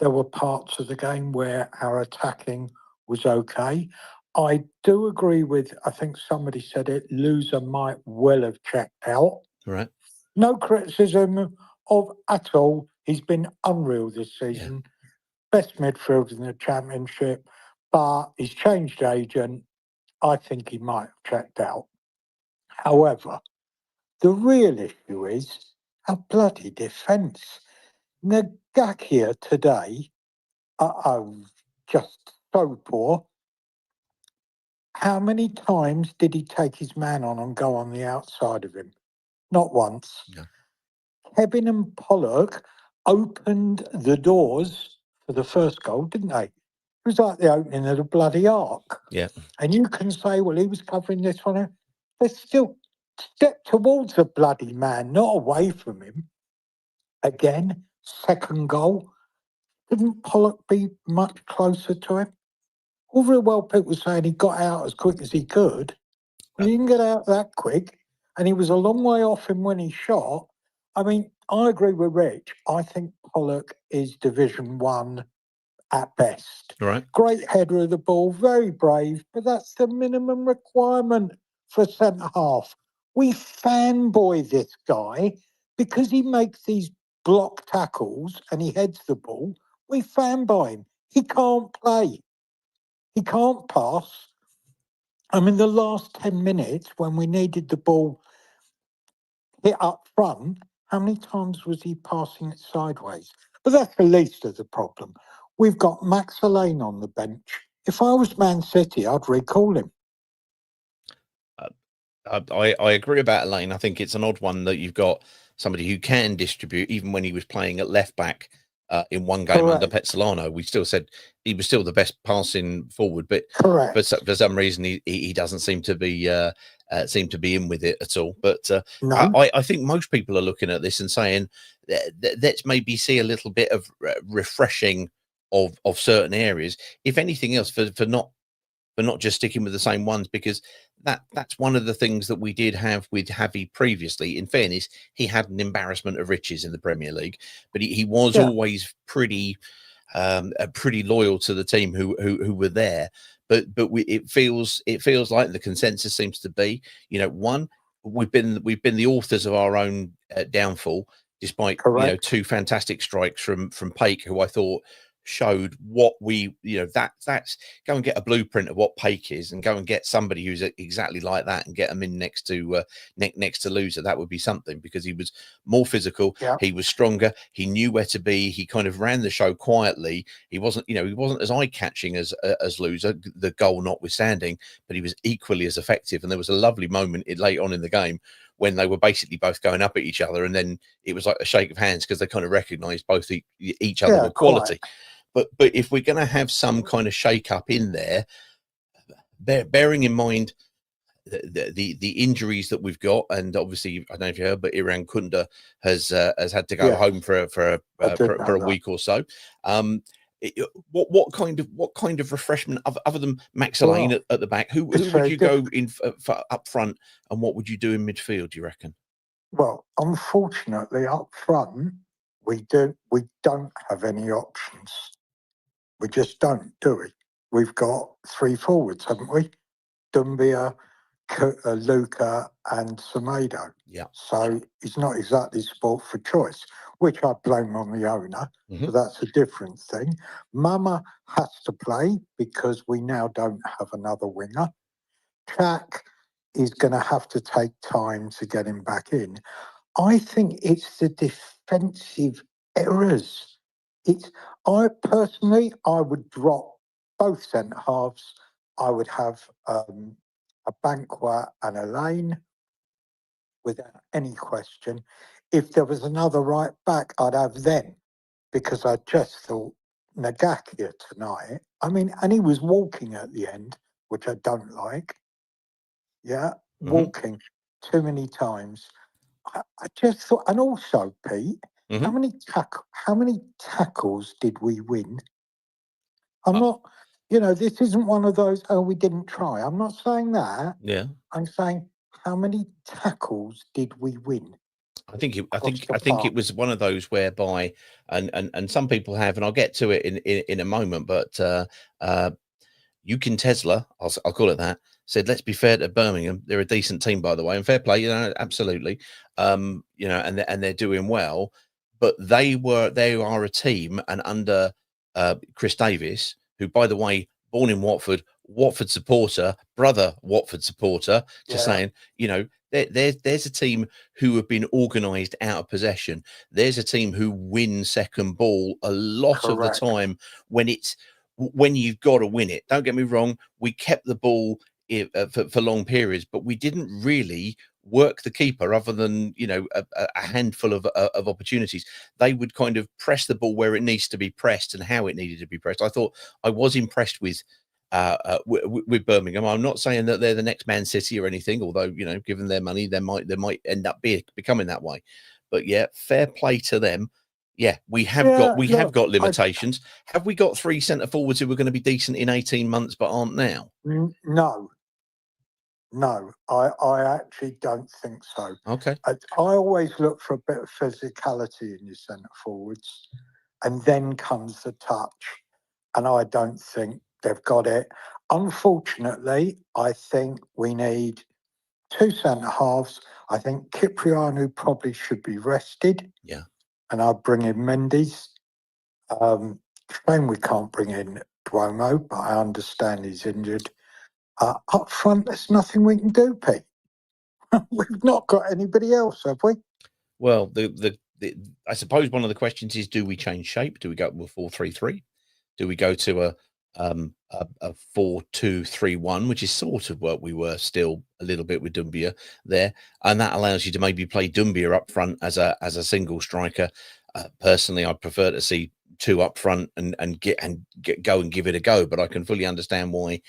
There were parts of the game where our attacking was okay. I do agree with, I think somebody said it, Loser might well have checked out. Right. No criticism of at all. He's been unreal this season. Best midfielder in the championship, but he's changed agent. I think he might have checked out. However, the real issue is our bloody defence. Nagakia today, just so poor. How many times did he take his man on and go on the outside of him? Not once. No. Kevin and Pollock opened the doors for the first goal, didn't they? It was like the opening of the bloody ark. Yeah. And you can say, well, he was covering this one. They still stepped towards the bloody man, not away from him. Again, second goal. Didn't Pollock be much closer to him? All very well, people saying he got out as quick as he could. Well, he didn't get out that quick, and he was a long way off him when he shot. I mean, I agree with Rich. I think Pollock is Division 1 at best. Right. Great header of the ball, very brave, but that's the minimum requirement for a centre half. We fanboy this guy because he makes these block tackles and he heads the ball. We fanboy him. He can't play. He can't pass. I mean, the last 10 minutes when we needed the ball hit up front, how many times was he passing it sideways? But that's the least of the problem. We've got Max Alleyne on the bench. If I was Man City, I'd recall him. I agree about Elaine. I think it's an odd one that you've got somebody who can distribute, even when he was playing at left back in one game under Petzolano. We still said he was still the best passing forward, but for some reason he doesn't seem to be in with it at all. But I think most people are looking at this and saying let's maybe see a little bit of refreshing of certain areas, if anything else, for not just sticking with the same ones, because that's one of the things that we did have with Javi previously. In fairness, he had an embarrassment of riches in the Premier League, but he was always pretty loyal to the team who were there. But it feels like the consensus seems to be, one, we've been the authors of our own downfall, despite two fantastic strikes from Paik, who I thought showed what that's go and get a blueprint of what Paik is, and go and get somebody who's exactly like that and get them in next to Loser. That would be something, because he was more physical, he was stronger, he knew where to be, he kind of ran the show quietly. He wasn't as eye-catching as Loser, the goal notwithstanding, but he was equally as effective. And there was a lovely moment late on in the game when they were basically both going up at each other, and then it was like a shake of hands because they kind of recognized both each other were quality. But if we're going to have some kind of shake up in there, bearing in mind the injuries that we've got, and obviously I don't know if you heard, but Iran Kunda has had to go home for a week or so. What kind of refreshment other than Max Alleyne at the back? Who would you go in for up front, and what would you do in midfield, do you reckon? Well, unfortunately, up front we don't have any options. We just don't, do we? We've got three forwards, haven't we? Dnsye, Luca and Semedo. Yeah. So it's not exactly sport for choice, which I blame on the owner. So that's a different thing. Mama has to play because we now don't have another winger. Chak is going to have to take time to get him back in. I think it's the defensive errors. I would drop both centre halves. I would have a Banquet and a Lane without any question. If there was another right back, I'd have them, because I just thought Ngakia tonight. I mean, and he was walking at the end, which I don't like. Yeah, walking too many times. I just thought, and also, Pete, how many tackles did we win? I'm not, this isn't one of those, we didn't try. I'm not saying that. Yeah. I'm saying, how many tackles did we win? I think it was one of those whereby, and some people have, and I'll get to it in a moment, but Yukin Tesla, I'll call it that, said, let's be fair to Birmingham. They're a decent team, by the way, and fair play, absolutely. And they're doing well, but they are a team, and under Chris Davis, who, by the way, born in Watford supporter, brother Watford supporter, just saying, there's a team who have been organised out of possession. There's a team who win second ball a lot of the time when you've got to win it. Don't get me wrong, we kept the ball for long periods, but we didn't really work the keeper other than a handful of opportunities. They would kind of press the ball where it needs to be pressed and how it needed to be pressed. I was impressed with Birmingham. I'm not saying that they're the next Man City or anything, although given their money, they might end up becoming that way. But yeah, fair play to them. Yeah, we have got limitations. Have we got three centre forwards who are going to be decent in 18 months but aren't now? No, I actually don't think so. Okay. I always look for a bit of physicality in your centre forwards, and then comes the touch. and I don't think they've got it. Unfortunately, I think we need 2 centre halves. I think Cipriano probably should be rested. Yeah. And I'd bring in Mendes. Shame we can't bring in Duomo, but I understand he's injured. Up front, there's nothing we can do, Pete. We've not got anybody else, have we? Well, I suppose one of the questions is: do we change shape? Do we go to a 4-3-3? Do we go to a 4-2-3-1, which is sort of what we were still a little bit with Dnsye there, and that allows you to maybe play Dnsye up front as a single striker. Personally, I prefer to see 2 up front and go and give it a go, but I can fully understand why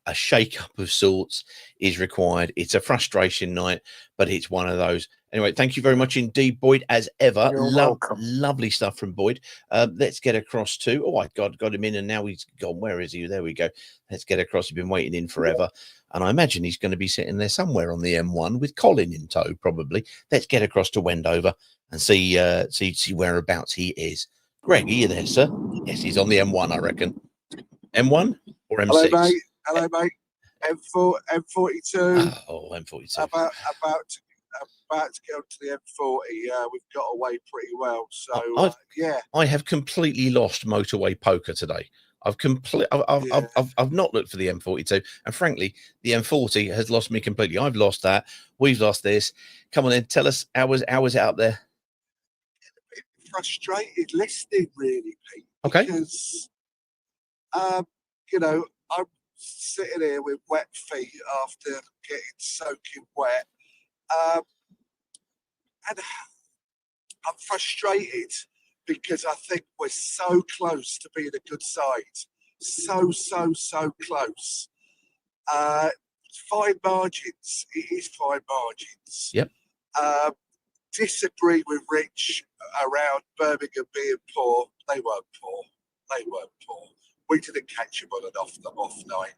a shake-up of sorts is required. It's a frustration night, but it's one of those. Anyway, thank you very much indeed, Boyd, as ever. You're welcome. Lovely stuff from Boyd. Let's get across to, oh, I got him in, and now he's gone. Where is he? There we go. Let's get across. He's been waiting in forever, and I imagine he's going to be sitting there somewhere on the M1 with Colin in tow, probably. Let's get across to Wendover and see whereabouts he is. Greg, are you there, sir? Yes, he's on the M1, I reckon. M1 or M6? Hello, mate. Hello, mate. M42. Oh, M42. About to get onto the M40. We've got away pretty well. So yeah, I have completely lost motorway poker today. I've not looked for the M42, and frankly, the M40 has lost me completely. I've lost that. We've lost this. Come on, then, tell us how was it out there? a bit frustrated listening, really, Pete. Okay. Because you know, I'm sitting here with wet feet after getting soaking wet. And I'm frustrated because I think we're so close to being a good side. So close. Fine margins. It is fine margins. Yep. Disagree with Rich around Birmingham being poor. They weren't poor. We didn't catch them on an off night.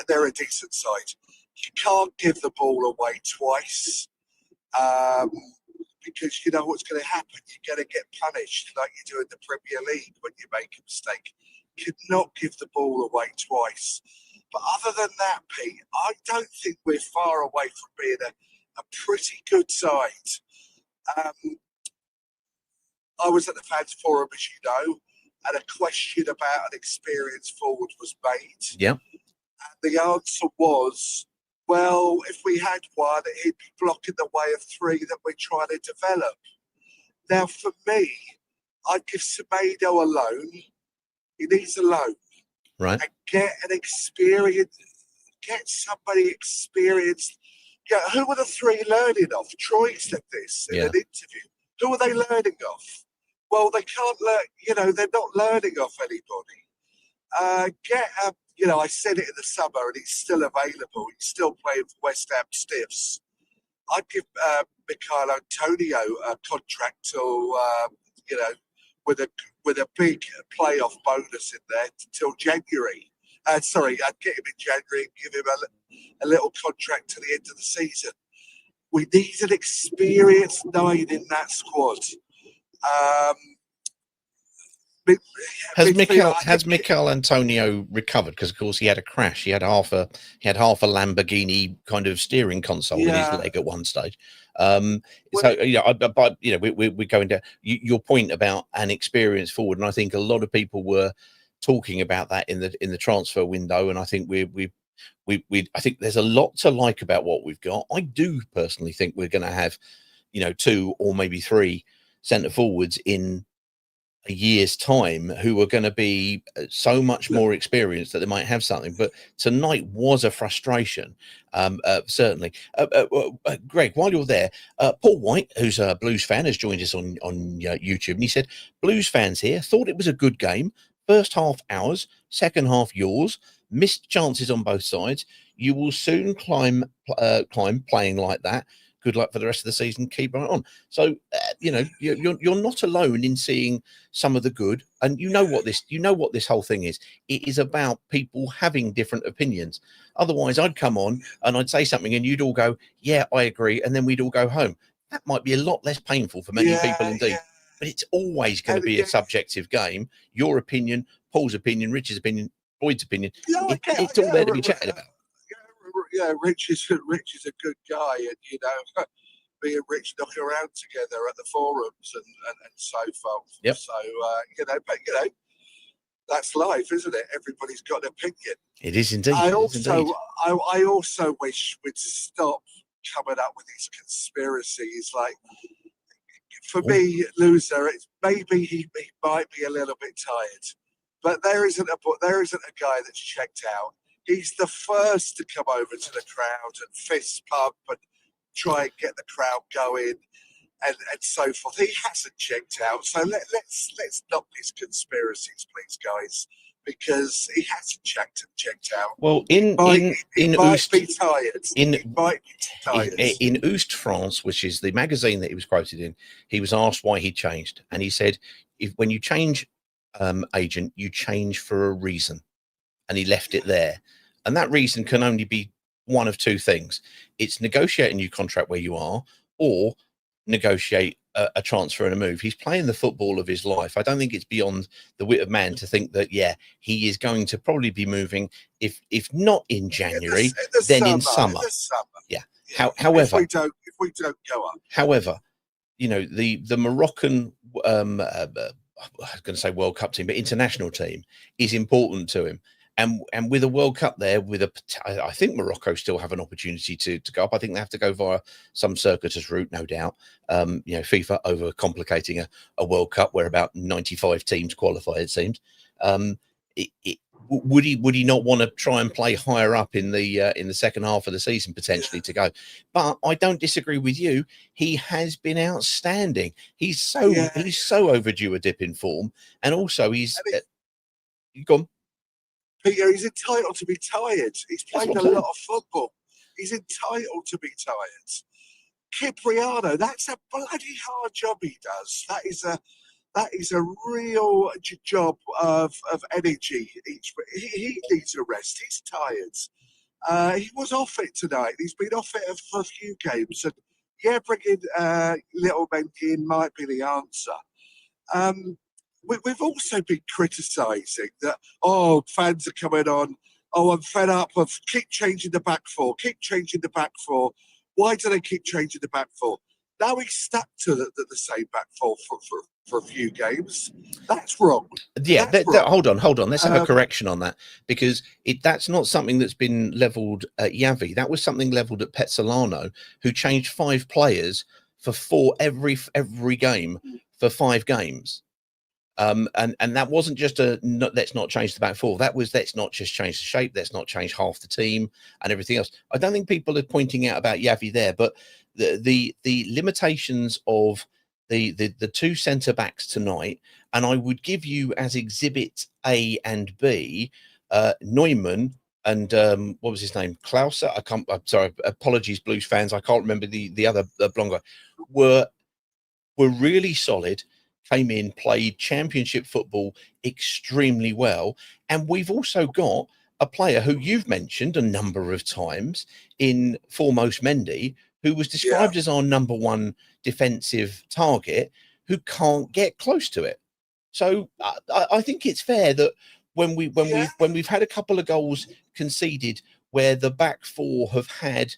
They're a decent side. You can't give the ball away twice, because you know what's going to happen. You're going to get punished like you do in the Premier League when you make a mistake. You cannot give the ball away twice. But other than that, Pete, I don't think we're far away from being a pretty good side. I was at the fans forum, as you know, and a question about an experienced forward was made. Yeah. And the answer was, well, if we had one, he'd be blocking the way of 3 that we're trying to develop. Now, for me, I'd give Semedo a loan. He needs a loan. Right. And get somebody experienced. Yeah, who are the 3 learning off? Troy said this in an interview. Who are they learning off? Well, they can't learn, they're not learning off anybody. I said it in the summer and he's still available. He's still playing for West Ham Stiffs. I'd give Michail Antonio a contract till, with a big playoff bonus in there till January. I'd get him in January and give him a little contract to the end of the season. We need an experienced 9 in that squad. Has Michail Antonio recovered? Because of course he had a crash. He had half a Lamborghini kind of steering console in his leg at one stage. We're going to your point about an experienced forward, and I think a lot of people were talking about that in the transfer window, and I think I think there's a lot to like about what we've got. I do personally think we're going to have 2 or maybe 3 centre forwards in a year's time who are going to be so much more experienced that they might have something. But tonight was a frustration, certainly. Greg, while you're there, Paul White, who's a Blues fan, has joined us on YouTube, and he said, Blues fans here thought it was a good game. First half ours, second half yours. Missed chances on both sides. You will soon climb playing like that. Good luck for the rest of the season. Keep right on. So you're not alone in seeing some of the good, and you know what this whole thing is. It is about people having different opinions. Otherwise, I'd come on and I'd say something, and you'd all go, "Yeah, I agree," and then we'd all go home. That might be a lot less painful for many people indeed. but it's always going to be a subjective game. Your opinion, Paul's opinion, Rich's opinion, Boyd's opinion. It's all there to be chatted about. Yeah, Rich is a good guy, and you know, me and Rich knock around together at the forums and so forth. Yep. So you know, but you know, that's life, isn't it? Everybody's got an opinion. It is indeed. I also wish we'd stop coming up with these conspiracies. Like, for me, loser, it's maybe he might be a little bit tired, but there isn't a guy that's checked out. He's the first to come over to the crowd and fist pump and try and get the crowd going and so forth. He hasn't checked out. So let's knock these conspiracies, please, guys, because he hasn't checked out. Well, in Oost, be tired. In Oost, France, which is the magazine that he was quoted in, he was asked why he changed, and he said, when you change agent, you change for a reason, and he left it there. And that reason can only be one of two things. It's negotiate a new contract where you are, or negotiate a transfer and a move. He's playing the football of his life. I don't think it's beyond the wit of man to think that, yeah, he is going to probably be moving, if not in January, then in summer. Yeah. However, if we don't go up. However, you know, the Moroccan, I was going to say World Cup team, but international team is important to him. And with a World Cup there, I think Morocco still have an opportunity to go up. I think they have to go via some circuitous route, no doubt. You know, FIFA over complicating a World Cup where about 95 teams qualify, it seems. Would he not want to try and play higher up in the second half of the season potentially to go? But I don't disagree with you. He has been outstanding. He's so overdue a dip in form, and also he's gone. Peter, he's entitled to be tired. He's played a lot of football. He's entitled to be tired. Cipriano, that's a bloody hard job he does. That is a real job of energy. He needs a rest. He's tired. He was off it tonight. He's been off it for a few games. And yeah, bringing little Mendy in might be the answer. We've also been criticising that, fans are coming on, I'm fed up of keep changing the back four. Why do they keep changing the back four? Now he's stuck to the same back four for a few games. That's wrong. Yeah, hold on. Let's have a correction on that, because that's not something that's been levelled at Yavi. That was something levelled at Petzolano, who changed 5 players for every game for 5 games. And that wasn't just let's not change the back four. That was, let's not just change the shape. Let's not change half the team and everything else. I don't think people are pointing out about Yavi there, but the limitations of the 2 centre backs tonight, and I would give you as exhibit A and B, Neumann and what was his name? Klauser. I'm sorry. Apologies, Blues fans. I can't remember the other blonde guy. Were really solid. Came in, played championship football extremely well. And we've also got a player who you've mentioned a number of times in Foremost Mendy, who was described as our number 1 defensive target, who can't get close to it. So I think it's fair that when we've had a couple of goals conceded where the back four have had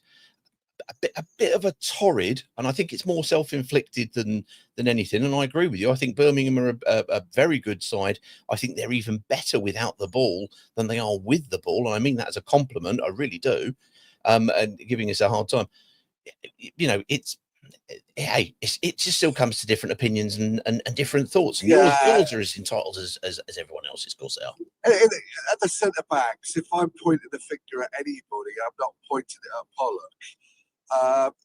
a bit of a torrid, and I think it's more self-inflicted than anything. And I agree with you. I think Birmingham are a very good side. I think they're even better without the ball than they are with the ball, and I mean that as a compliment. I really do. And giving us a hard time. You know, it just still comes to different opinions and different thoughts. And yours are as entitled as everyone else's, of course they are. At the centre backs, if I'm pointing the finger at anybody, I'm not pointing it at Pollock.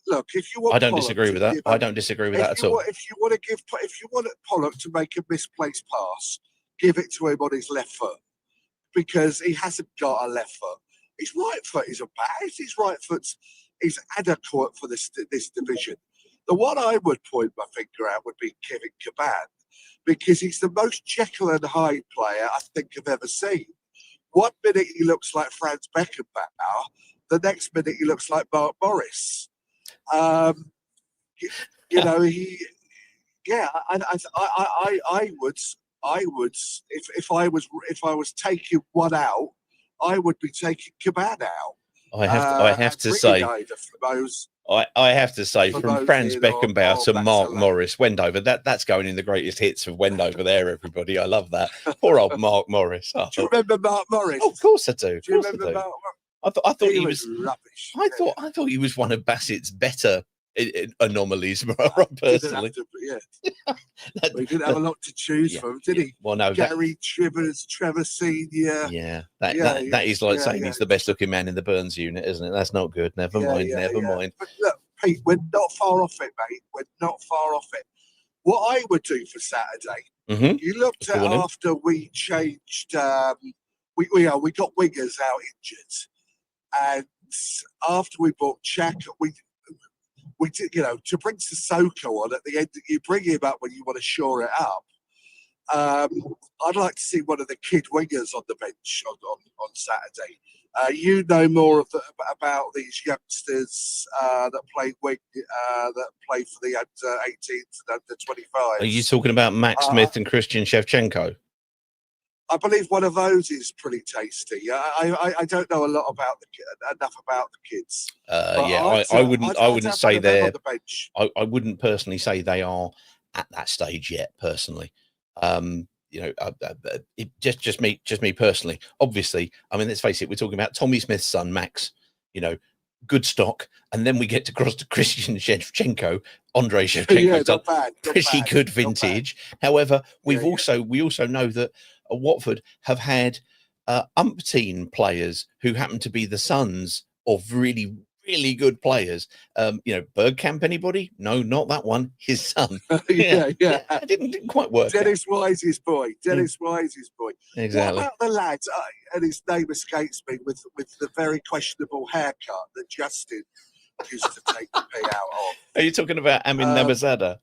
Look, if you want, I don't disagree with that. I don't disagree with that at all. If you want Pollock to make a misplaced pass, give it to him on his left foot, because he hasn't got a left foot. His right foot isn't bad. His right foot is adequate for this division. The one I would point my finger at would be Kevin Caban, because he's the most Jekyll and Hyde player I think I've ever seen. 1 minute he looks like Franz Beckenbauer. The next minute he looks like Mark Morris. You know, yeah, I would, if I was taking one out, I would be taking Caban out. I have to say, either for those. I have to say, For from those Franz in Beckenbauer or to Mark Baxter Morris, Wendover, that's going in the greatest hits of Wendover there, everybody. I love that. Poor old Mark Morris. Do you remember Mark Morris? Oh, of course I do. Do you remember Mark Morris? I thought he was rubbish. I thought he was one of Bassett's better anomalies, personally. He didn't have a lot to choose from, did he? Well, no, Gary Trivers, Trevor Senior. Yeah, that is like saying he's the best looking man in the Burns unit, isn't it? That's not good. Never mind. But look, Pete, we're not far off it, mate. We're not far off it. What I would do for Saturday, you looked at after we changed, we got wingers out injured, and after we bought Czech, we did, to bring Sissoko on at the end. You bring him up when you want to shore it up. I'd like to see one of the kid wingers on the bench on Saturday. You know more about these youngsters that play wing, that play for the under 18s and under 25. Are you talking about Max Smith and Christian Shevchenko? I believe one of those is pretty tasty. I don't know a lot enough about the kids. I wouldn't say they're. I wouldn't personally say they are at that stage yet. Personally, just me personally. Obviously, I mean, let's face it. We're talking about Tommy Smith's son, Max. Good stock, and then we get across to Christian Shevchenko, Andrei Shevchenko, pretty good vintage. However, we also know that Watford have had umpteen players who happen to be the sons of really, really good players. Bergkamp, anybody? No, not that one. His son. It didn't quite work. Dennis Wise's boy. Wise's boy. Exactly. What about the lads? And his name escapes me, with the very questionable haircut that Justin used to take the pee out of. Are you talking about Amin Nabazada?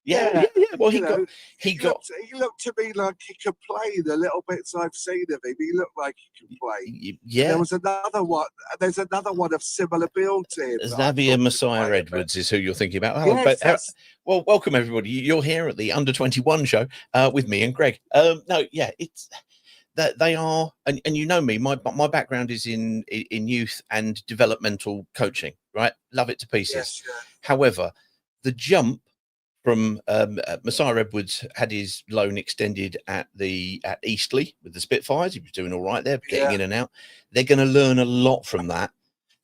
Yeah. Well, he looked to me like he could play. The little bits I've seen of him, he looked like he could play. Yeah. There was another one. There's another one of similar build to him. Xavier Messiah Edwards is who you're thinking about. Well, welcome everybody. You're here at the Under 21 show with me and Greg. It's that they are, and you know me. My background is in youth and developmental coaching. Right, love it to pieces. Yes, yeah. However, the jump from Messiah Edwards had his loan extended at Eastleigh with the Spitfires. He was doing all right there, getting in and out. They're going to learn a lot from that.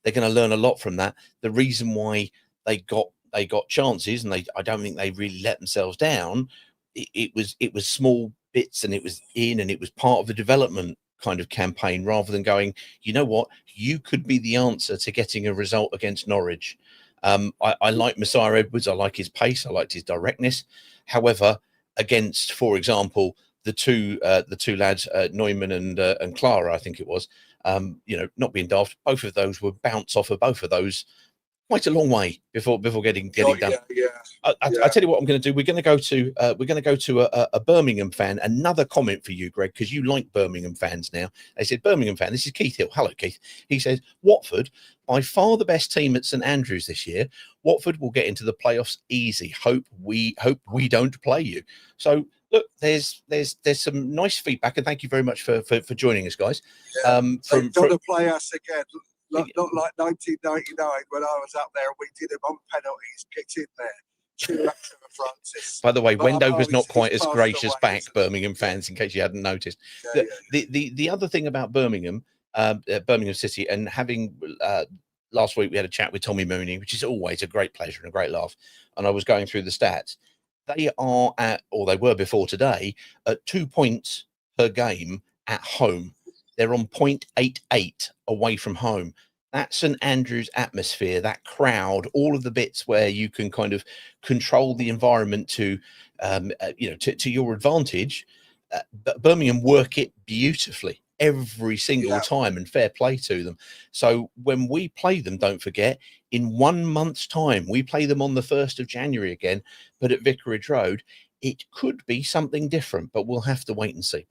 The reason why they got chances, and I don't think they really let themselves down. It was small bits, and it was part of the development kind of campaign, rather than going, you know what, you could be the answer to getting a result against Norwich. I like Messiah Edwards. I like his pace. I liked his directness. However, against, for example, the two lads, Neumann and Clara, I think it was, not being daft, both of those were bounce off of both of those quite a long way before getting done. I tell you what I'm going to do. We're going to go to a Birmingham fan. Another comment for you, Greg, because you like Birmingham fans now. They said, Birmingham fan. This is Keith Hill. Hello, Keith. He says, Watford, by far the best team at St Andrews this year. Watford will get into the playoffs easy. Hope we don't play you. So look, there's some nice feedback, and thank you very much for joining us, guys. Don't play us again. Not like 1999 when I was up there and we did him on penalties. Get in there. Francis. By the way, Wendover's not quite as gracious back, Birmingham fans, in case you hadn't noticed. The other thing about Birmingham City, and having last week we had a chat with Tommy Mooney, which is always a great pleasure and a great laugh. And I was going through the stats. They are they were before today, at 2 points per game at home. They're on 0.88 away from home. That St Andrews atmosphere, that crowd, all of the bits where you can kind of control the environment to your advantage. Birmingham work it beautifully every single time, and fair play to them. So when we play them, don't forget, in 1 month's time, we play them on the 1st of January again, but at Vicarage Road. It could be something different, but we'll have to wait and see.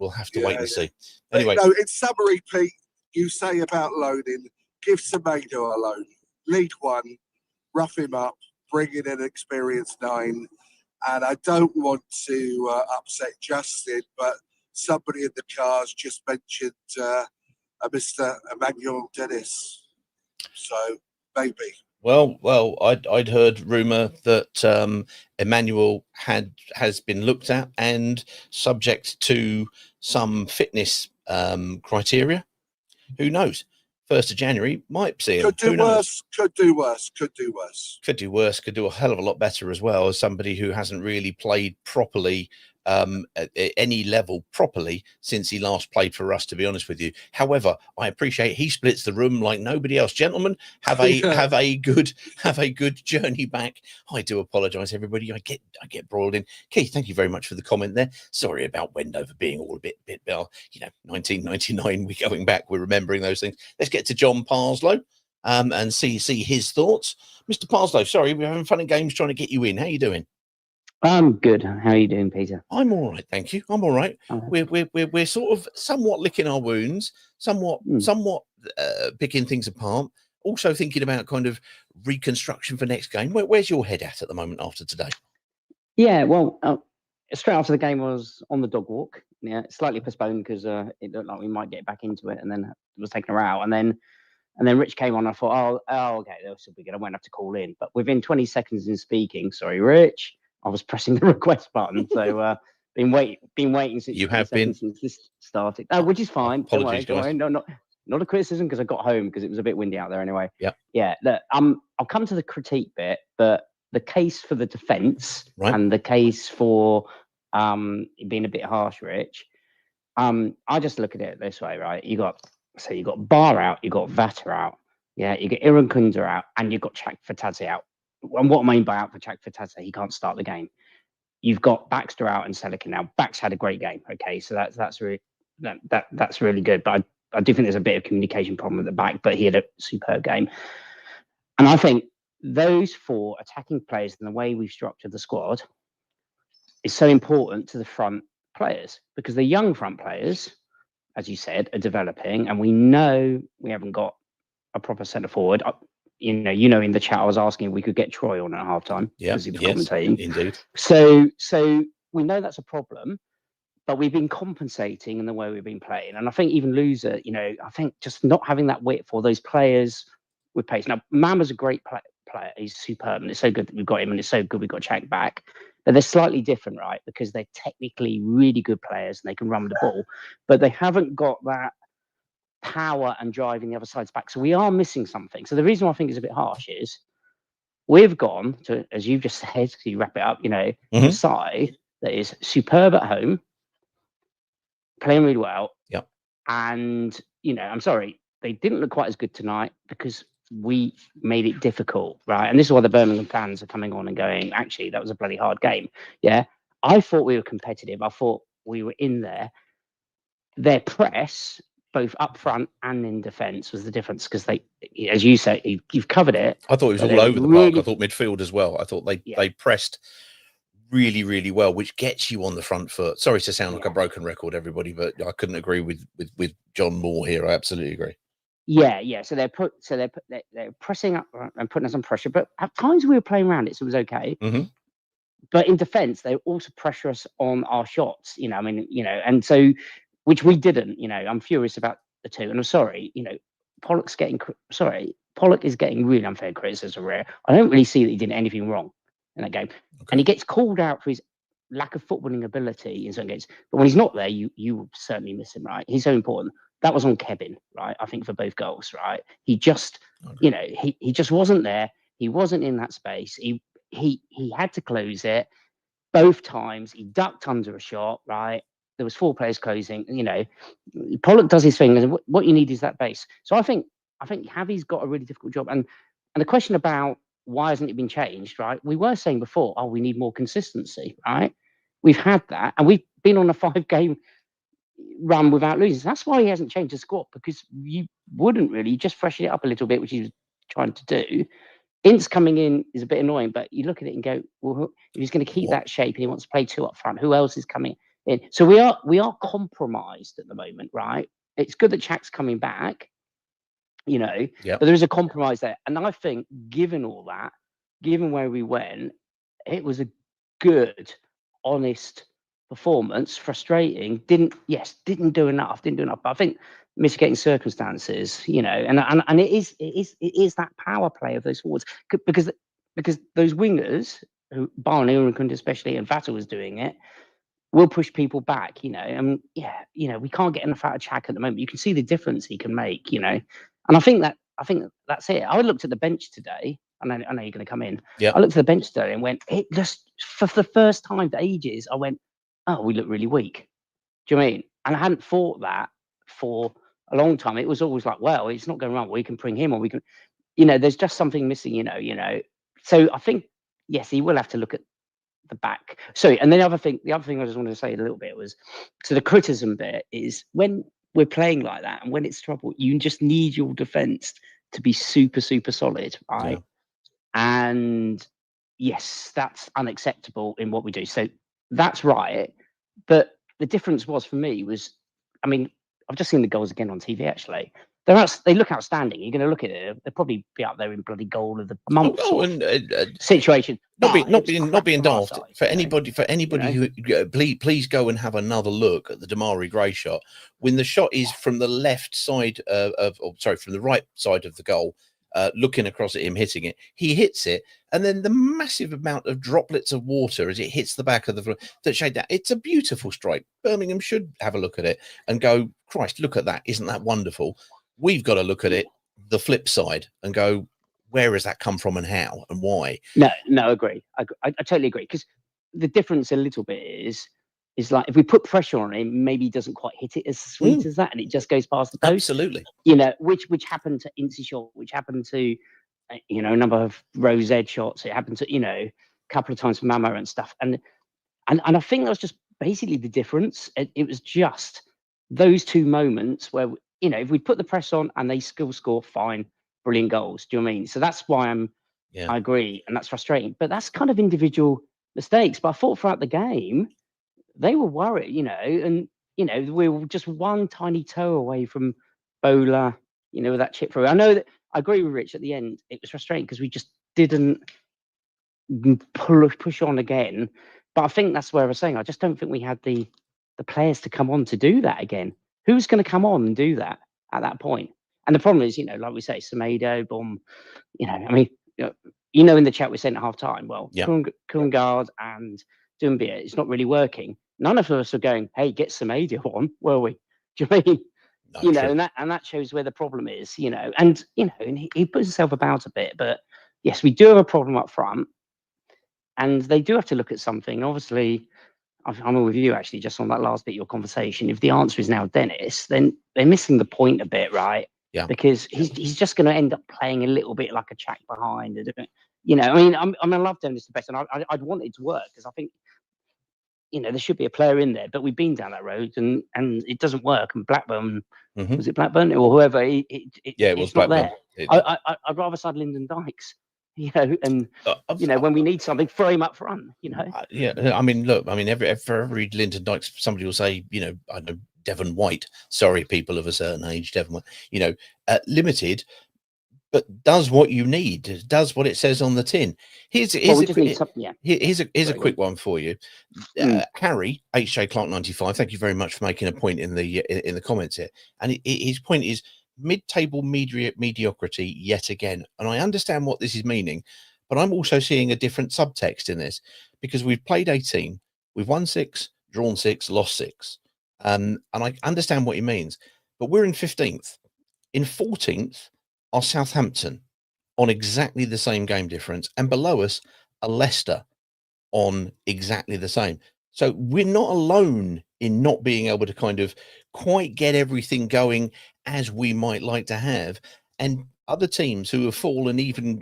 See. Anyway, in summary, Pete, you say about loaning, give Semedo a loan, League One, rough him up, bring in an experienced 9, And I don't want to upset Justin, but somebody in the cars just mentioned Mr. Emmanuel Dennis. So maybe. Well, I'd heard rumour that Emmanuel has been looked at and subject to some fitness criteria. Who knows? 1st of January might see him. Could do Who knows? worse. Could do worse. Could do worse. Could do worse. Could do a hell of a lot better as well, as somebody who hasn't really played properly at any level properly since he last played for us, to be honest with you. However, I appreciate he splits the room like nobody else. Gentlemen, have a good journey back. I do apologize, everybody. I get broiled in. Keith, thank you very much for the comment there. Sorry about Wendover being all a bit 1999. We're going back, we're remembering those things. Let's get to John Parslow and see his thoughts. Mr. Parslow, sorry, we're having fun and games trying to get you in. How you doing? I'm good. How are you doing, Peter? I'm all right, thank you. I'm all right. Okay. We're sort of somewhat licking our wounds, somewhat picking things apart. Also thinking about kind of reconstruction for next game. Where's your head at the moment after today? Yeah, well, straight after the game I was on the dog walk. Yeah, slightly postponed because it looked like we might get back into it, and then it was taking her out, and then Rich came on. I thought, oh, okay, this will be good. I won't have to call in. But within 20 seconds in speaking, sorry, Rich, I was pressing the request button. So been waiting since you have been since this started, which is fine. Apologies, don't worry. No, not a criticism because I got home because it was a bit windy out there anyway. Yeah. Look, I'll come to the critique bit, but the case for the defence and the case for being a bit harsh, Rich. I just look at it this way, right? You got Bar out, you got Vatter out, yeah, you get Irankunda out, and you've got Chak Fatadze out. And what I mean by out for Chak Fatadze, he can't start the game. You've got Baxter out and Selikin now. Bax had a great game, okay, so that's really good. But I do think there's a bit of communication problem at the back, but he had a superb game. And I think those 4 attacking players and the way we've structured the squad is so important to the front players, because the young front players, as you said, are developing, and we know we haven't got a proper centre forward. You know, in the chat, I was asking if we could get Troy on at halftime because he was commentating. Indeed. So we know that's a problem, but we've been compensating in the way we've been playing. And I think even Loser, I think just not having that width for those players with pace. Now, Mama's a great player. He's superb, and it's so good that we've got him, and it's so good we've got Chak back. But they're slightly different, right? Because they're technically really good players and they can run the ball, but they haven't got that power and drive in the other side's back. So we are missing something. So the reason why I think it's a bit harsh is we've gone to, as you've just said, so you wrap it up, a side that is superb at home, playing really well. Yep. And, I'm sorry, they didn't look quite as good tonight because we made it difficult, right? And this is why the Birmingham fans are coming on and going, actually, that was a bloody hard game. Yeah. I thought we were competitive. I thought we were in there. Their press, both up front and in defence, was the difference because they, as you say, you've covered it. I thought it was all over the park. I thought midfield as well. I thought they pressed really, really well, which gets you on the front foot. Sorry to sound like a broken record, everybody, but I couldn't agree with John Moore here. I absolutely agree. Yeah. So they're pressing up and putting us on pressure, but at times we were playing around it, so it was okay. Mm-hmm. But in defence, they also pressure us on our shots. And so which we didn't. I'm furious about the two, and I'm sorry. Pollock is getting really unfair criticism. Rare. I don't really see that he did anything wrong in that game, and he gets called out for his lack of footballing ability in certain games. But when he's not there, you certainly miss him, right? He's so important. That was on Kevin, right? I think for both goals, right? He just, he just wasn't there. He wasn't in that space. He had to close it both times. He ducked under a shot, right? There was 4 players closing. Pollock does his thing, and what you need is that base. So I think Javi's got a really difficult job. And the question about why hasn't it been changed, right? We were saying before, we need more consistency, right? We've had that, and we've been on a 5-game run without losing. That's why he hasn't changed the squad, because you wouldn't really just freshen it up a little bit, which he was trying to do. Ince coming in is a bit annoying, but you look at it and go, well, if he's going to keep that shape and he wants to play 2 up front, who else is coming in? So we are compromised at the moment, right? It's good that Chak's coming back, but there is a compromise there. And I think, given all that, given where we went, it was a good, honest performance. Frustrating. Didn't do enough. But I think mitigating circumstances, and it is that power play of those forwards because those wingers, who Barney and especially, and Vattel was doing it, will push people back, and we can't get enough out of Chak at the moment. You can see the difference he can make, and I think that's it. I looked at the bench today. I know you're going to come in. Yeah. I looked at the bench today and went, it just, for the first time for ages, I went, oh, we look really weak. Do you know what I mean? And I hadn't thought that for a long time. It was always like, well, it's not going wrong. We can bring him, or we can, there's just something missing, So I think, yes, he will have to look at the back. Sorry, and the other thing I just wanted to say a little bit was, so the criticism bit is when we're playing like that and when it's trouble, you just need your defense to be super, super solid, right? Yeah. And yes, that's unacceptable in what we do. So that's right. But the difference was for me was, I mean, I've just seen the goals again on TV actually. They look outstanding. You're going to look at it; they'll probably be up there in bloody goal of the month situation. Not being daft side, for anybody who please go and have another look at the Damari Gray shot. When the shot is from the left side from the right side of the goal, looking across at him hitting it, he hits it, and then the massive amount of droplets of water as it hits the back of the that shade that. It's a beautiful strike. Birmingham should have a look at it and go, Christ, look at that! Isn't that wonderful? We've got to look at it the flip side and go, where has that come from and how and why? No, agree. I totally agree, because the difference a little bit is like if we put pressure on him, maybe he doesn't quite hit it as sweet as that, and it just goes past the post. Absolutely. Which happened to Dnsye shot, which happened to a number of Rose Ed shots. It happened to a couple of times for Mamo and stuff, and I think that was just basically the difference. It was just those two moments where if we put the press on and they still score, fine, brilliant goals. Do you know what I mean? So that's why I agree, and that's frustrating. But that's kind of individual mistakes. But I thought throughout the game, they were worried, and we were just one tiny toe away from Bola, with that chip through. I know that I agree with Rich at the end. It was frustrating because we just didn't push on again. But I think that's where I was saying I just don't think we had the players to come on to do that again. Who's going to come on and do that at that point? And the problem is, like we say, Semedo, Bomb, I mean, in the chat we sent at half time, well, Kungard and Dnsye, it's not really working. None of us are going, hey, get Semedo on, were we? Do you mean? And that shows where the problem is, and he puts himself about a bit, but yes, we do have a problem up front, and they do have to look at something. Obviously, I'm with you actually, just on that last bit of your conversation. If the answer is now Dennis, then they're missing the point a bit, right? Yeah. Because he's just going to end up playing a little bit like a Chak behind. I mean, I love Dennis the best, and I'd want it to work because I think there should be a player in there. But we've been down that road, and it doesn't work. And Blackburn, was it Blackburn or whoever? It was not Blackburn. there. I'd rather side Lyndon Dykes. And when we need something, throw him up front. I mean, look, for every Lyndon Dykes, somebody will say, I know Devon White. Sorry, people of a certain age, Devon White. Limited, but does what you need. Does what it says on the tin. Here's a quick one for you. Harry HJ Clark 95. Thank you very much for making a point in the comments here. And his point is, mid-table mediocrity yet again, and I understand what this is meaning, but I'm also seeing a different subtext in this, because we've played 18, we've won 6, drawn 6, lost 6, and I understand what he means, but we're in 15th. In 14th are Southampton on exactly the same game difference, and below us are Leicester on exactly the same. So we're not alone in not being able to kind of quite get everything going as we might like to have, and other teams who have fallen even,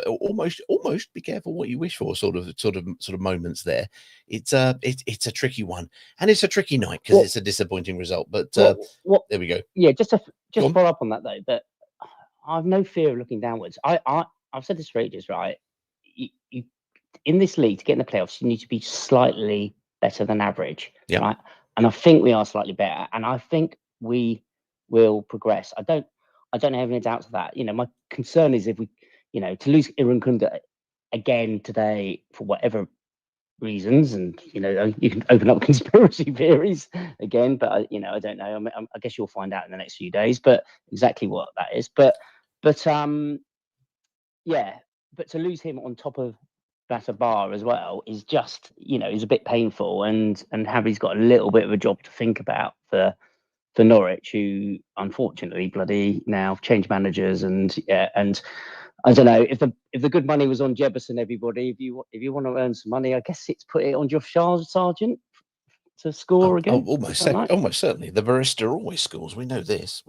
almost be careful what you wish for sort of moments there. It's a tricky one, and it's a tricky night because it's a disappointing result. But there we go. Yeah, just follow up on that though. But I've no fear of looking downwards. I've said this for ages, right? You in this league to get in the playoffs, you need to be slightly better than average, right? And I think we are slightly better, and I think we will progress. I don't have any doubts of that. My concern is if we, to lose Irankunda again today for whatever reasons, and you can open up conspiracy theories again, but I don't know. I guess you'll find out in the next few days, but exactly what that is. But yeah, but to lose him on top of Bar as well is just is a bit painful, and Harry's got a little bit of a job to think about for Norwich, who unfortunately bloody now changed managers, and I don't know if the good money was on Jefferson. Everybody, if you want to earn some money, I guess it's put it on Josh Sargent to score again. Almost certainly. The barista always scores. We know this.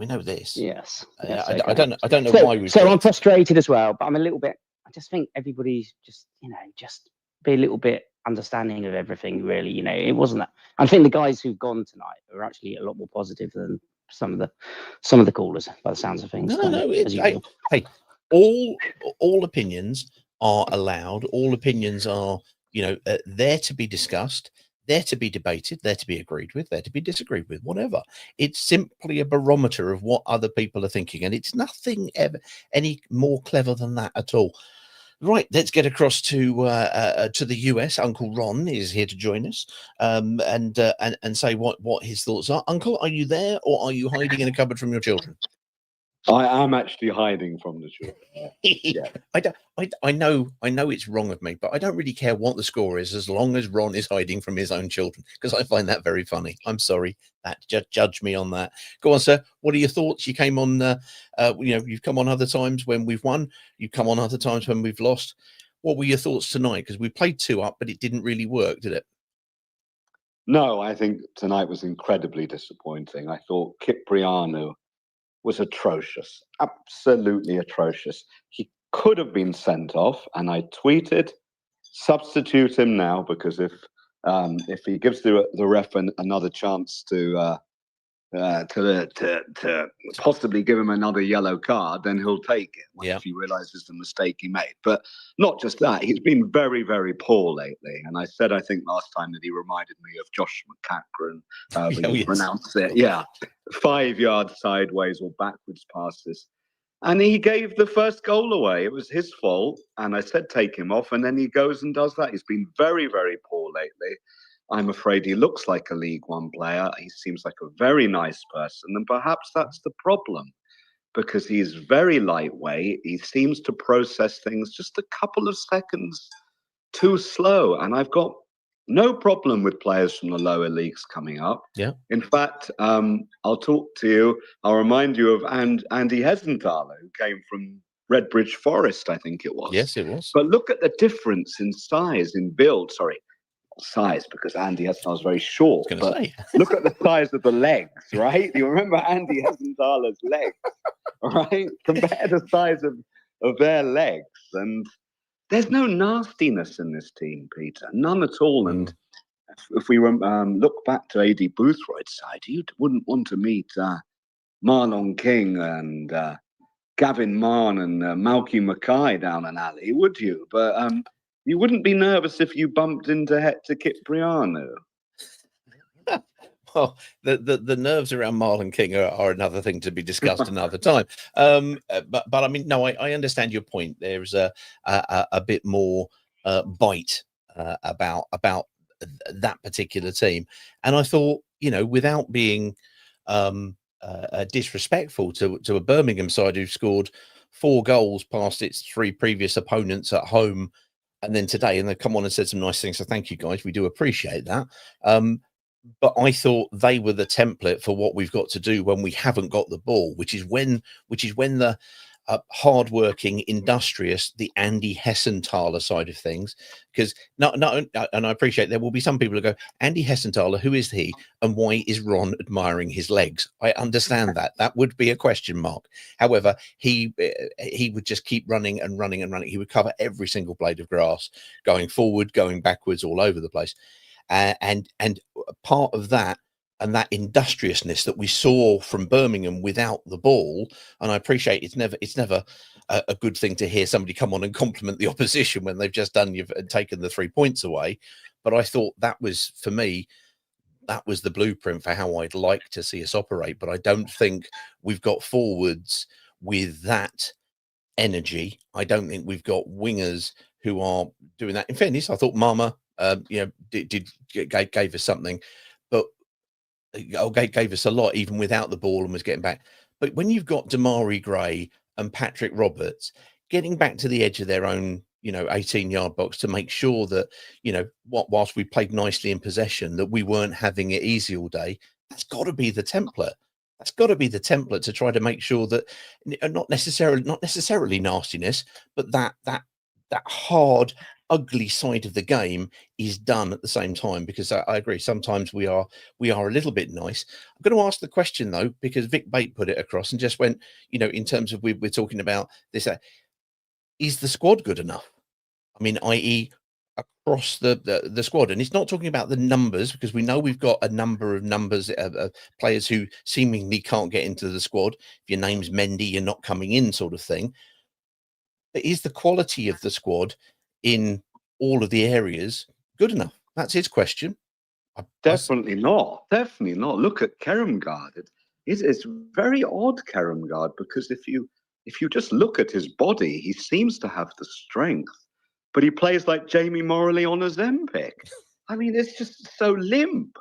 Yes. I don't know why we. So I'm frustrated as well, but I'm a little bit. I just think everybody's just just be a little bit understanding of everything. Really, it wasn't that. I think the guys who've gone tonight are actually a lot more positive than some of the callers, by the sounds of things. Hey, all opinions are allowed. All opinions are, there to be discussed, there to be debated, there to be agreed with, there to be disagreed with, whatever. It's simply a barometer of what other people are thinking, and it's nothing ever any more clever than that at all. Right, let's get across to the US. Uncle Ron is here to join us, and say what his thoughts are. Uncle, are you there, or are you hiding in a cupboard from your children? I am actually hiding from the children. Yeah. I know it's wrong of me, but I don't really care what the score is as long as Ron is hiding from his own children, because I find that very funny. I'm sorry, judge me on that. Go on, sir. What are your thoughts? You came on, you've come on other times when we've won. You've come on other times when we've lost. What were your thoughts tonight? Because we played 2 up, but it didn't really work, did it? No, I think tonight was incredibly disappointing. I thought Cipriano was atrocious, absolutely atrocious. He could have been sent off, and I tweeted, substitute him now, because if he gives the ref another chance to possibly give him another yellow card, then he'll take it if he realizes the mistake he made. But not just that, he's been very, very poor lately. And I said, I think last time, that he reminded me of Josh McCachran, when you pronounce it. Yeah, 5 yards sideways or backwards passes. And he gave the first goal away. It was his fault. And I said, take him off. And then he goes and does that. He's been very, very poor lately. I'm afraid he looks like a League One player. He seems like a very nice person. And perhaps that's the problem, because he's very lightweight. He seems to process things just a couple of seconds too slow. And I've got no problem with players from the lower leagues coming up. Yeah. In fact, I'll talk to you. I'll remind you of Andy Hesenthaler, who came from Redbridge Forest, I think it was. Yes, it was. But look at the difference in size, in build. Sorry. Size, because Andy Hesenthaler's very short. But look at the size of the legs, right? You remember Andy Hesenthaler's legs, right? Compare the size of their legs, and there's no nastiness in this team, Peter. None at all. And if we look back to A.D. Boothroyd's side, you wouldn't want to meet Marlon King and Gavin Marn and Malky Mackay down an alley, would you? But you wouldn't be nervous if you bumped into Hector Cipriano. Well, the nerves around Marlon King are another thing to be discussed another time. But I mean, no, I understand your point. There's a bit more bite about that particular team, and I thought, without being disrespectful to a Birmingham side who scored 4 goals past its 3 previous opponents at home. And then today, and they've come on and said some nice things. So thank you, guys. We do appreciate that. But I thought they were the template for what we've got to do when we haven't got the ball, which is when the hardworking, industrious, the Andy Hesenthaler side of things. Because and I appreciate there will be some people who go, Andy Hesenthaler, who is he, and why is Ron admiring his legs? I understand that. That would be a question mark. However, he would just keep running and running and running. He would cover every single blade of grass, going forward, going backwards, all over the place. And part of that, and that industriousness that we saw from Birmingham without the ball, and I appreciate it's never a good thing to hear somebody come on and compliment the opposition when they've just taken the 3 points away. But I thought that was, for me, that was the blueprint for how I'd like to see us operate. But I don't think we've got forwards with that energy. I don't think we've got wingers who are doing that. In fairness, I thought Mama gave us something, but gave us a lot even without the ball and was getting back. But when you've got Damari Gray and Patrick Roberts getting back to the edge of their own, 18-yard box to make sure that, whilst we played nicely in possession, that we weren't having it easy all day, that's got to be the template. That's got to be the template to try to make sure that not necessarily nastiness, but that hard, ugly side of the game is done at the same time. Because I agree, sometimes we are a little bit nice. I'm going to ask the question though, because Vic Bate put it across and just went, in terms of we're talking about this, is the squad good enough? I mean, i.e. across the squad, and it's not talking about the numbers, because we know we've got a number of players who seemingly can't get into the squad. If your name's Mendy, you're not coming in, sort of thing. But is the quality of the squad in all of the areas good enough? That's his question. Definitely not. Definitely not. Look at Keremgard. It's very odd, Keremgard, because if you just look at his body, he seems to have the strength, but he plays like Jamie Morley on Ozempic. I mean, it's just so limp.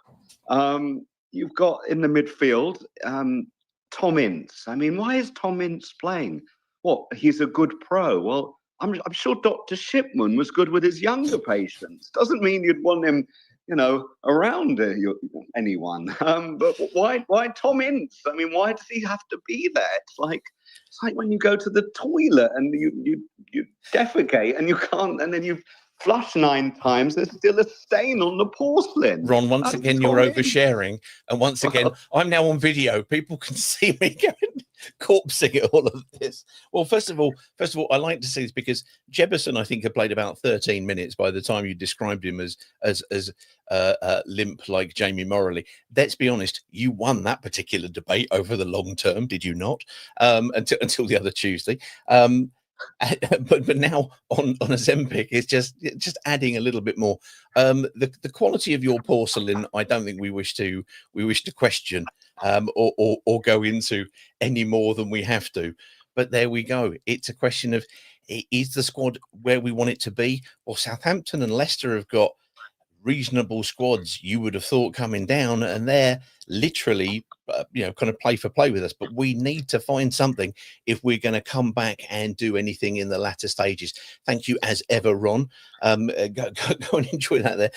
You've got in the midfield Tom Ince. I mean, why is Tom Ince playing? What? He's a good pro. Well, I'm sure Dr. Shipman was good with his younger patients. Doesn't mean you'd want him, around anyone. But why Tom Ince? I mean, why does he have to be there? It's like when you go to the toilet and you defecate and you can't, and then you flush 9 times, there's still a stain on the porcelain. Ron, once again, you're oversharing. And once again, I'm now on video. People can see me going corpsing at all of this. Well, first of all, I like to see this because Jebison, I think, had played about 13 minutes by the time you described him as limp like Jamie Morley. Let's be honest, you won that particular debate over the long term, did you not? Until the other Tuesday. But now on Ozempic, it's just adding a little bit more. The quality of your porcelain, I don't think we wish to question or go into any more than we have to. But there we go. It's a question of, is the squad where we want it to be? Well, Southampton and Leicester have got reasonable squads, you would have thought, coming down, and they're literally kind of play for play with us. But we need to find something if we're going to come back and do anything in the latter stages. Thank you as ever, Ron. Go and enjoy that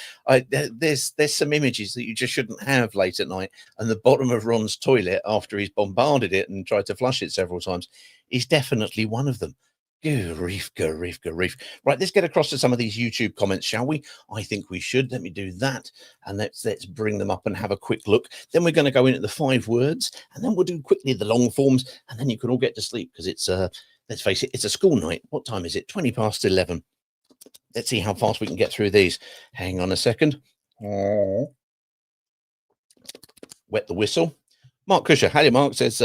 there. There's some images that you just shouldn't have late at night, and the bottom of Ron's toilet after he's bombarded it and tried to flush it several times is definitely one of them. Grief. Right, let's get across to some of these YouTube comments, shall we? I think we should. Let me do that, and let's bring them up and have a quick look. Then we're going to go in at the 5 words, and then we'll do quickly the long forms, and then you can all get to sleep because it's let's face it, it's a school night. What time is it? 20 past 11. Let's see how fast we can get through these. Hang on a second. Wet the whistle. Mark Cusher, hello Mark, says,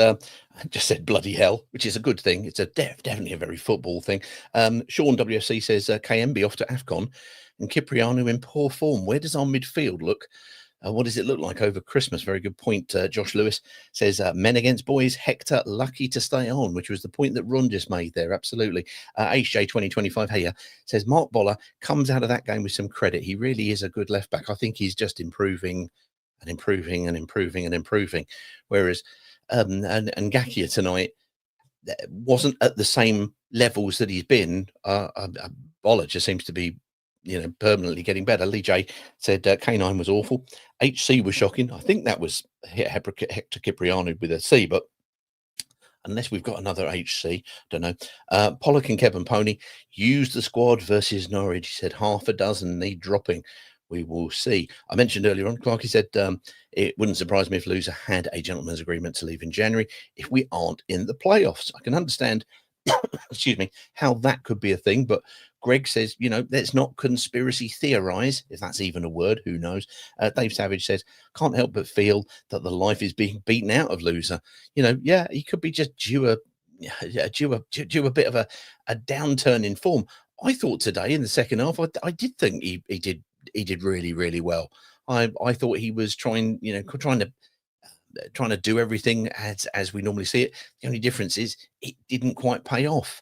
just said bloody hell, which is a good thing. It's definitely a very football thing. Sean WFC says, KMB off to AFCON and Cipriano in poor form. Where does our midfield look? What does it look like over Christmas? Very good point. Josh Lewis says, men against boys, Hector lucky to stay on, which was the point that Ron just made there. Absolutely. HJ 2025 here says, Mark Boller comes out of that game with some credit. He really is a good left back. I think he's just improving. Whereas and Gakia tonight wasn't at the same levels that he's been. Boller just seems to be permanently getting better. Lee J said K9 was awful. HC was shocking. I think that was Hector Cipriano with a C, but unless we've got another HC, don't know. Pollock and Kevin Pony used the squad versus Norwich. He said half a dozen need dropping. We will see. I mentioned earlier on, Clarky said it wouldn't surprise me if Loser had a gentleman's agreement to leave in January if we aren't in the playoffs. I can understand, excuse me, how that could be a thing. But Greg says, let's not conspiracy theorize, if that's even a word. Who knows? Dave Savage says, can't help but feel that the life is being beaten out of Loser. Yeah, he could be just due a bit of a downturn in form. I thought today in the second half, I did think he did really, really well. I thought he was trying to do everything as we normally see it. The only difference is it didn't quite pay off.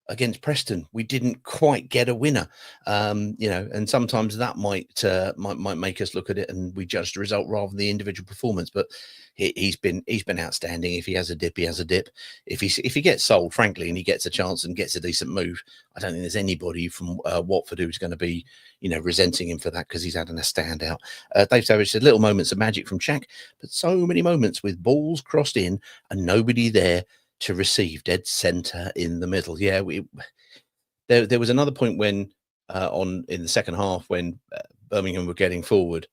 against Preston, we didn't quite get a winner. You know, and sometimes that might make us look at it and we judge the result rather than the individual performance. But he's been outstanding. If he has a dip, he has a dip. If he gets sold, frankly, and he gets a chance and gets a decent move, I don't think there's anybody from Watford who's going to be, you know, resenting him for that, because he's having a standout. Dave Savage said, little moments of magic from Shaq, but so many moments with balls crossed in and nobody there to receive, dead centre in the middle. Yeah, there was another point when in the second half when Birmingham were getting forward,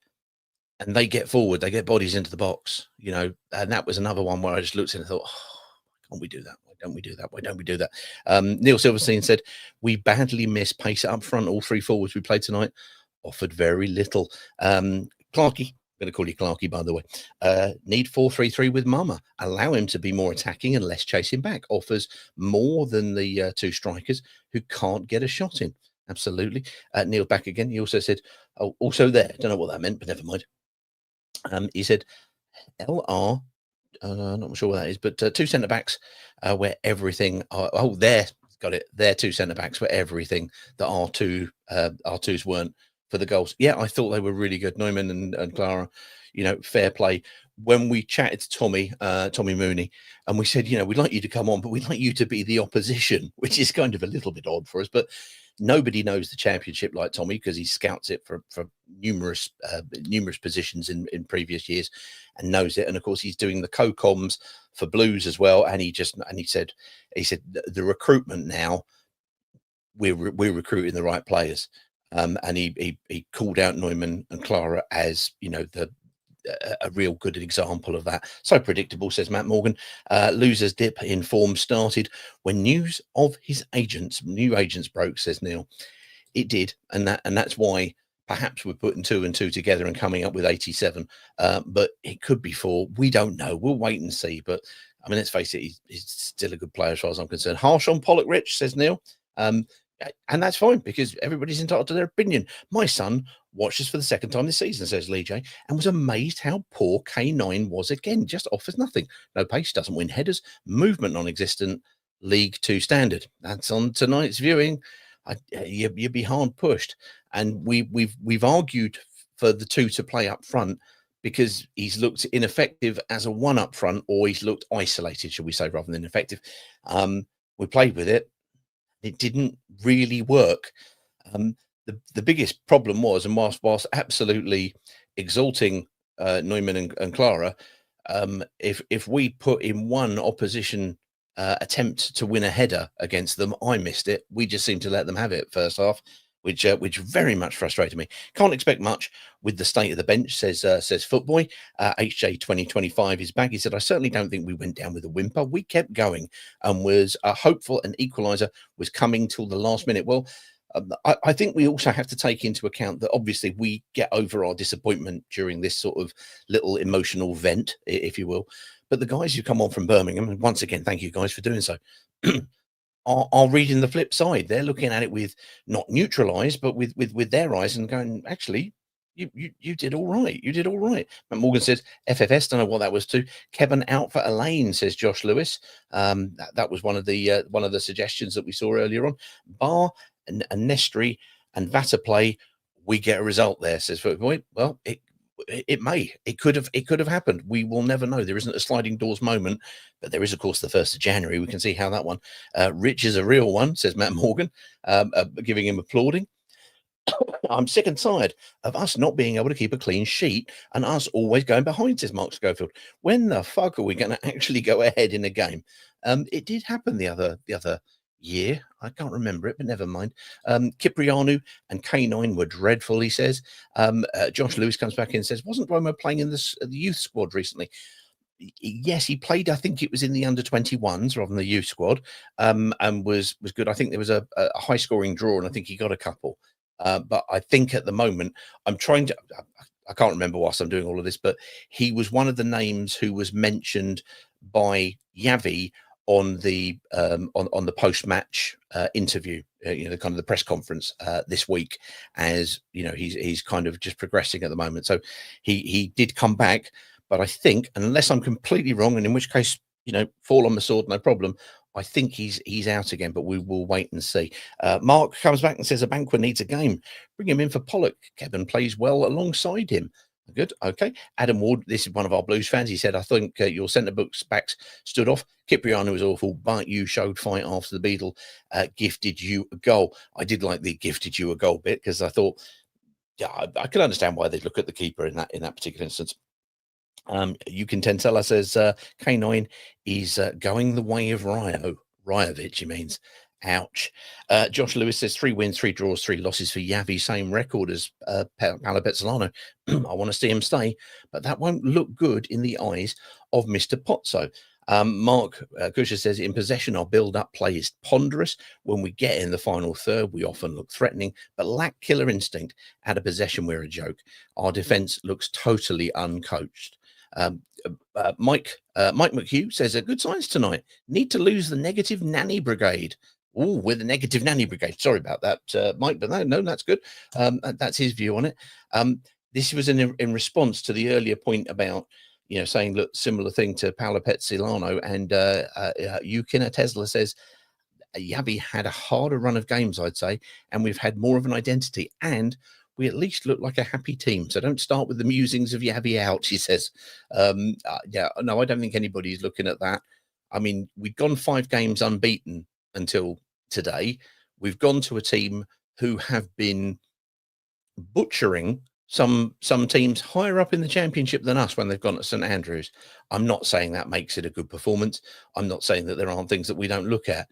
and they get forward, they get bodies into the box, you know, and that was another one where I just looked at it and thought, oh, why can't we do that? Why don't we do that? Why don't we do that? Neil Silverstein said, we badly missed pace up front. All three forwards we played tonight offered very little. Clarkey, I'm going to call you Clarkey, by the way. Need 4-3-3 with Mama. Allow him to be more attacking and less chasing back. Offers more than the two strikers who can't get a shot in. Absolutely. Neil back again. He also said, oh, also there. Don't know what that meant, but never mind. He said, LR, not sure what that is, but two centre backs where everything. There, got it. They're two centre backs where everything that R2s weren't for the goals. Yeah, I thought they were really good. Neumann and Clara, you know, fair play. When we chatted to Tommy Mooney, and we said, you know, we'd like you to come on, but we'd like you to be the opposition, which is kind of a little bit odd for us. But nobody knows the Championship like Tommy, because he scouts it for numerous positions in previous years and knows it. And of course, he's doing the co-coms for Blues as well. And he said the recruitment now, we're recruiting the right players. And he called out Neumann and Clara as, you know, a real good example of that. So predictable, says Matt Morgan. Loser's dip in form started when news of his new agents broke, says Neil. It did, and that's why perhaps we're putting 2 and 2 together and coming up with 87. But it could be 4. We don't know. We'll wait and see. But I mean, let's face it, he's still a good player as far as I'm concerned. Harsh on Pollock, Rich, says Neil. And that's fine, because everybody's entitled to their opinion. My son watched us for the second time this season, says Lee J, and was amazed how poor K9 was again. Just offers nothing. No pace, doesn't win headers, movement non-existent, League 2 standard. That's on tonight's viewing. You'd be hard pushed. And we've argued for the 2 to play up front because he's looked ineffective as a 1 up front, or he's looked isolated, shall we say, rather than effective. We played with it. It didn't really work. The biggest problem was, and whilst absolutely exalting Neumann and Clara, if we put in one opposition attempt to win a header against them, I missed it. We just seemed to let them have it first half, which very much frustrated me. Can't expect much with the state of the bench, says Footboy. HJ 2025 is back. He said, I certainly don't think we went down with a whimper. We kept going and was hopeful an equaliser was coming till the last minute. Well, I think we also have to take into account that obviously we get over our disappointment during this sort of little emotional vent, if you will. But the guys who come on from Birmingham, and once again, thank you guys for doing so, are reading the flip side. They're looking at it with not neutralized, but with their eyes and going, actually, you did all right. You did all right. Matt Morgan says FFS. Don't know what that was to. Kevin out for Elaine, says Josh Lewis. That was one of the suggestions that we saw earlier on. Bar and Nestri and Vata play, we get a result there, says Footboy. Well, it could have happened. We will never know. There isn't a sliding doors moment, but there is, of course, the 1st of January. We can see how that one. Rich is a real one, says Matt Morgan, giving him applauding. I'm sick and tired of us not being able to keep a clean sheet and us always going behind, says Mark Schofield. When the fuck are we going to actually go ahead in a game? It did happen the other year. I can't remember it, but never mind. Kiprianu and K9 were dreadful, he says. Josh Lewis comes back in and says, wasn't Romo playing in the youth squad recently? Yes, he played, I think it was in the under-21s rather than the youth squad, and was good. I think there was a high-scoring draw, and I think he got a couple. But I think at the moment, I can't remember whilst I'm doing all of this, but he was one of the names who was mentioned by Yavi on the post-match interview, the kind of the press conference this week, as you know, he's kind of just progressing at the moment. So he did come back, but I think, unless I'm completely wrong, and in which case, fall on the sword, no problem, I think he's out again, but we will wait and see. Mark comes back and says Abankwah needs a game. Bring him in for Pollock. Kevin plays well alongside him. Good. Okay. Adam Ward, this is one of our Blues fans. He said, I think your centre backs stood off. Cipriano was awful, but you showed fight after the Beadle gifted you a goal. I did like the gifted you a goal bit because I thought, yeah, I can understand why they'd look at the keeper in that particular instance. You can Tensella says K9 is going the way of Rajovic, he means. Ouch. Josh Lewis says 3 wins, 3 draws, 3 losses for Yavi, same record as Paolo Bezzolano. I want to see him stay, but that won't look good in the eyes of Mr. Pozzo. Mark Kusher says in possession, our build-up play is ponderous. When we get in the final third, we often look threatening, but lack killer instinct. Out of possession, we're a joke. Our defence looks totally uncoached. Mike McHugh says good signs tonight. Need to lose the negative nanny brigade. Oh, we're the negative nanny brigade. Sorry about that, Mike, but no, that's good. That's his view on it. This was in response to the earlier point about, saying, look, similar thing to Paolo Pezzolano, and Yukina Tesla says, Yavi had a harder run of games, I'd say, and we've had more of an identity, and we at least look like a happy team. So don't start with the musings of Yavi out, he says. Yeah, no, I don't think anybody's looking at that. I mean, we'd gone 5 games unbeaten until today. We've gone to a team who have been butchering some teams higher up in the championship than us when they've gone to St Andrews. I'm not saying that makes it a good performance. I'm not saying that there aren't things that we don't look at,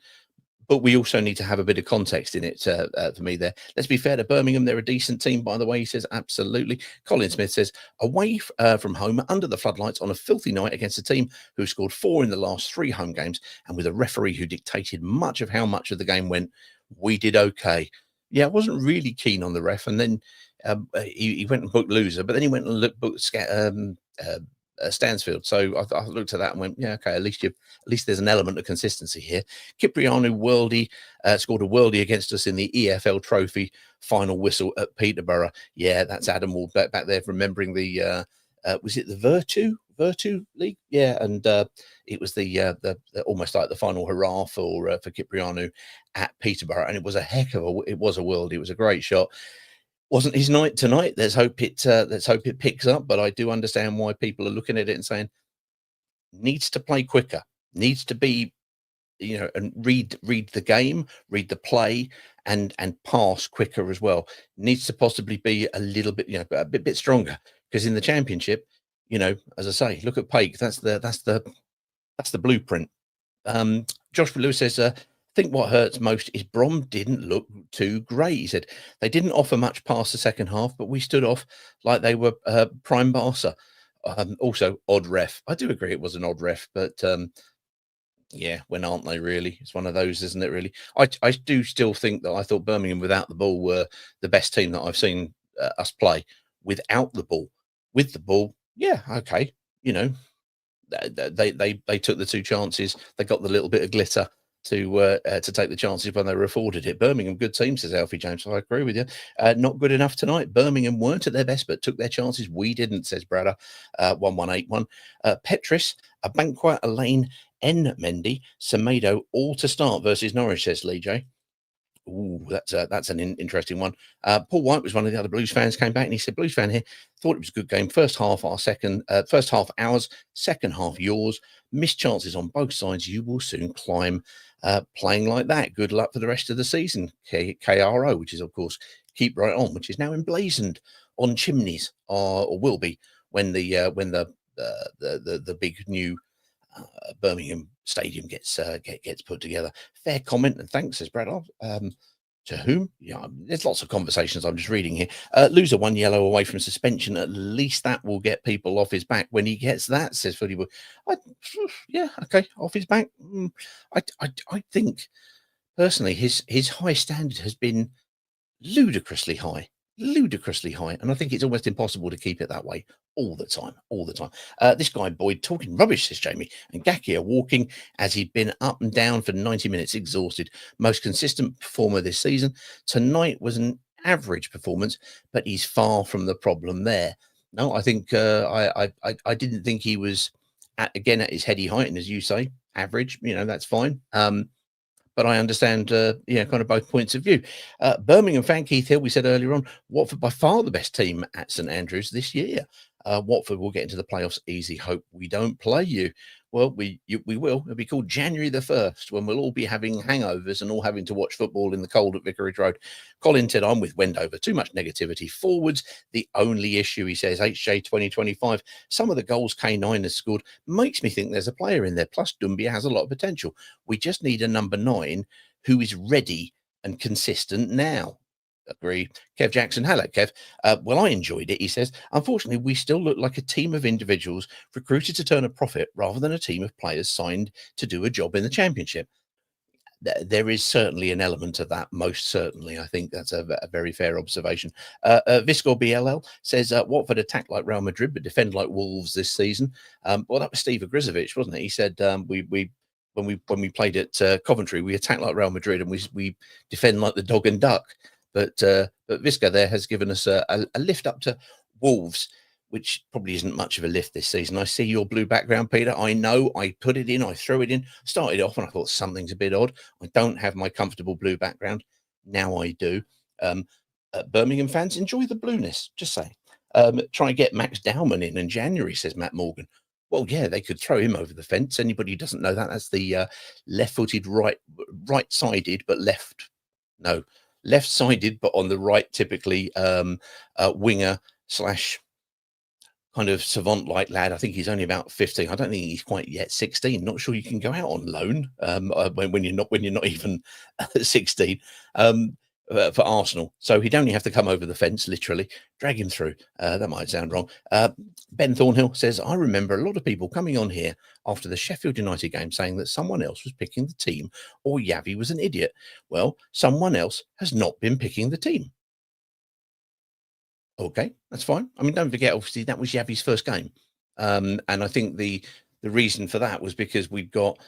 but we also need to have a bit of context in it for me there. Let's be fair to Birmingham. They're a decent team, by the way, he says. Absolutely. Colin Smith says, away from home, under the floodlights on a filthy night against a team who scored 4 in the last 3 home games, and with a referee who dictated much of how much of the game went, we did okay. Yeah, I wasn't really keen on the ref, and then he went and booked loser, but then he went and booked Stansfield. So I looked at that and went, yeah, okay, at least there's an element of consistency here. Cipriano worldie scored a worldie against us in the EFL Trophy final whistle at Peterborough. Yeah, that's Adam Ward back there remembering the was it the Virtu League? Yeah, and it was the almost like the final hurrah for Cipriano at Peterborough, and it was a heck of a worldie. It was a great shot. Wasn't his night tonight. Let's hope it picks up. But I do understand why people are looking at it and saying needs to play quicker, needs to be, and read the game, read the play, and pass quicker as well. Needs to possibly be a little bit, a bit stronger, because in the championship, as I say, look at Paik. That's the blueprint. Josh Lewis says, I think what hurts most is Brom didn't look too great. He said they didn't offer much past the second half, but we stood off like they were prime Barca. Also, odd ref. I do agree it was an odd ref, but yeah, when aren't they really? It's one of those, isn't it, really? I do still think that I thought Birmingham without the ball were the best team that I've seen us play without the ball. With the ball, yeah, okay. They took the 2 chances. They got the little bit of glitter to take the chances when they were afforded it. Birmingham, good team, says Alfie James. I agree with you. Not good enough tonight. Birmingham weren't at their best, but took their chances. We didn't, says Bradder. 1181. Petris, Abankwah, Elaine, N. Mendy, Semedo, all to start versus Norwich, says Lee J. Ooh, that's an interesting one. Paul White was one of the other Blues fans, came back and he said, Blues fan here, thought it was a good game. First half ours, second half yours. Missed chances on both sides. You will soon climb. Playing like that. Good luck for the rest of the season. KRO, which is of course keep right on, which is now emblazoned on chimneys, or will be when the big new Birmingham stadium gets put together. Fair comment and thanks, says Brad. To whom? Yeah, there's lots of conversations I'm just reading here. Loser 1 yellow away from suspension. At least that will get people off his back when he gets that, says Footywood. Yeah, okay, off his back. I think personally his high standard has been ludicrously high, and I think it's almost impossible to keep it that way all the time. This guy Boyd talking rubbish, says Jamie, and Gakia walking as he'd been up and down for 90 minutes, exhausted. Most consistent performer this season. Tonight was an average performance, but he's far from the problem there. No, I think I didn't think he was at his heady height, and as you say, average. That's fine. But I understand, kind of both points of view. Birmingham fan Keith Hill, we said earlier on, Watford by far the best team at St Andrews this year. Watford will get into the playoffs easy. Hope we don't play you. Well, we will. It'll be called January the 1st, when we'll all be having hangovers and all having to watch football in the cold at Vicarage Road. Colin said, I'm with Wendover. Too much negativity. Forwards, the only issue, he says, HJ 2025. Some of the goals K9 has scored makes me think there's a player in there. Plus, Dnsye has a lot of potential. We just need a number 9 who is ready and consistent now. Agree. Kev Jackson, hello, Kev. Well, I enjoyed it, he says. Unfortunately, we still look like a team of individuals recruited to turn a profit rather than a team of players signed to do a job in the Championship. There is certainly an element of that, most certainly. I think that's a very fair observation. Visco BLL says, Watford attack like Real Madrid, but defend like Wolves this season. Well, that was Steve Agrizovic, wasn't it? He said, when we played at Coventry, we attack like Real Madrid and we defend like the dog and duck. But Visca there has given us a lift up to Wolves, which probably isn't much of a lift this season. I see your blue background, Peter. I know. I put it in. I threw it in. Started off and I thought something's a bit odd. I don't have my comfortable blue background. Now I do. Birmingham fans, enjoy the blueness. Just saying. Try and get Max Dowman in January, says Matt Morgan. Well, yeah, they could throw him over the fence. Anybody who doesn't know that, that's the left-footed, right-sided, but left-sided, but on the right, typically winger / kind of savant-like lad. I think he's only about 15. I don't think he's quite yet 16. Not sure you can go out on loan when you're not even 16 for Arsenal. So he'd only have to come over the fence, literally, drag him through. That might sound wrong. Ben Thornhill says, I remember a lot of people coming on here after the Sheffield United game saying that someone else was picking the team or Yavi was an idiot. Well, someone else has not been picking the team. Okay, that's fine. I mean, don't forget, obviously, that was Yavi's first game. And I think the reason for that was because we'd got,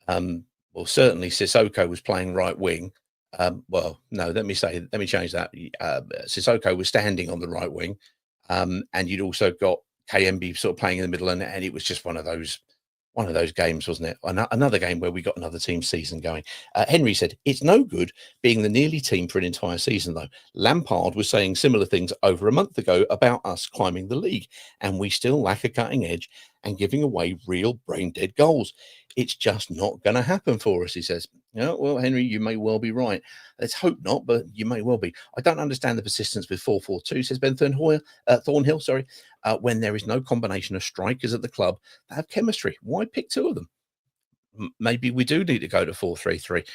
well, certainly Sissoko was playing right wing. Well, no, let me change that. Sissoko was standing on the right wing. And you'd also got KMB sort of playing in the middle. And it was just one of those games, wasn't it? Another game where we got another team season going. Henry said, it's no good being the nearly team for an entire season, though. Lampard was saying similar things over a month ago about us climbing the league, and we still lack a cutting edge and giving away real brain-dead goals. It's just not going to happen for us, he says. Yeah, well, Henry, you may well be right. Let's hope not, but you may well be. I don't understand the persistence with 4-4-2, says Ben Thornhill, when there is no combination of strikers at the club that have chemistry. Why pick 2 of them? Maybe we do need to go to 4-3-3.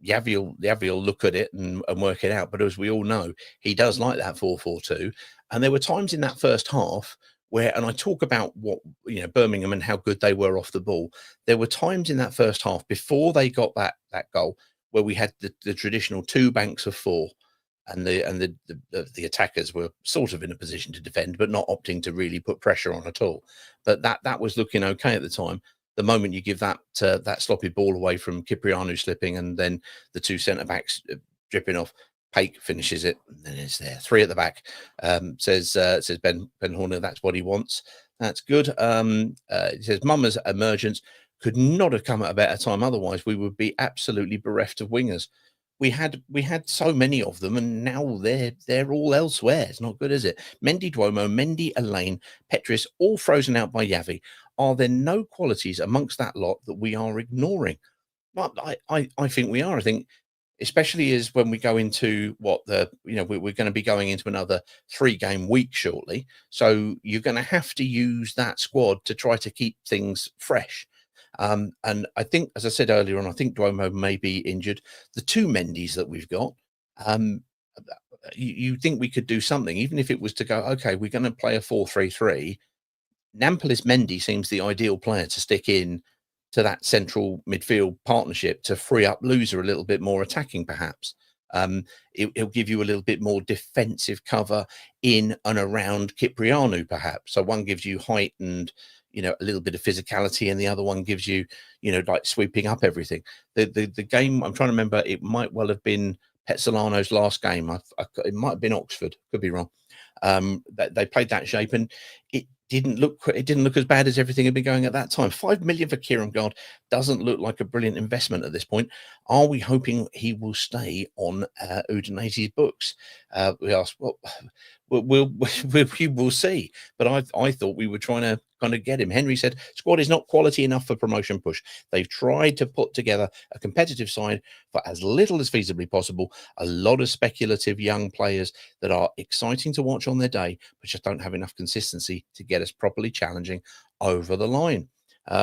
Yavi will look at it and work it out. But as we all know, he does like that 4-4-2. And there were times in that first half where, and I talk about what, Birmingham and how good they were off the ball. There were times in that first half before they got that goal where we had the traditional 2 banks of 4. And the attackers were sort of in a position to defend, but not opting to really put pressure on at all. But that was looking okay at the time. The moment you give that sloppy ball away from Cipriano slipping, and then the 2 centre backs dripping off, Pake finishes it, and then it's there. 3 at the back. Says Ben Horner, that's what he wants. That's good. He says Mumma's emergence could not have come at a better time. Otherwise, we would be absolutely bereft of wingers. We had so many of them, and now they're all elsewhere. It's not good, is it? Mendy Duomo, Mendy, Elaine, Petris, all frozen out by Yavi. Are there no qualities amongst that lot that we are ignoring? Well, I think we are. I think, especially as when we go into we're going to be going into another 3-game week shortly. So you're going to have to use that squad to try to keep things fresh. And I think, as I said earlier on, I think Duomo may be injured. The 2 Mendys that we've got, you think we could do something, even if it was to go, okay, we're going to play a 4-3-3. Nampalys Mendy seems the ideal player to stick in to that central midfield partnership to free up Loser a little bit more attacking, perhaps. It'll give you a little bit more defensive cover in and around Cipriano, perhaps. So one gives you height and a little bit of physicality, and the other one gives you, like sweeping up everything. The game, I'm trying to remember, it might well have been Petzolano's last game. It might have been Oxford, could be wrong. They played that shape, and didn't look as bad as everything had been going at that time. 5 million for Kieran Gard doesn't look like a brilliant investment at this point. Are we hoping he will stay on Udinese books? We asked, well, we will see. But I thought we were trying to kind of get him. Henry said, squad is not quality enough for promotion push. They've tried to put together a competitive side for as little as feasibly possible. A lot of speculative young players that are exciting to watch on their day, but just don't have enough consistency to get us properly challenging over the line.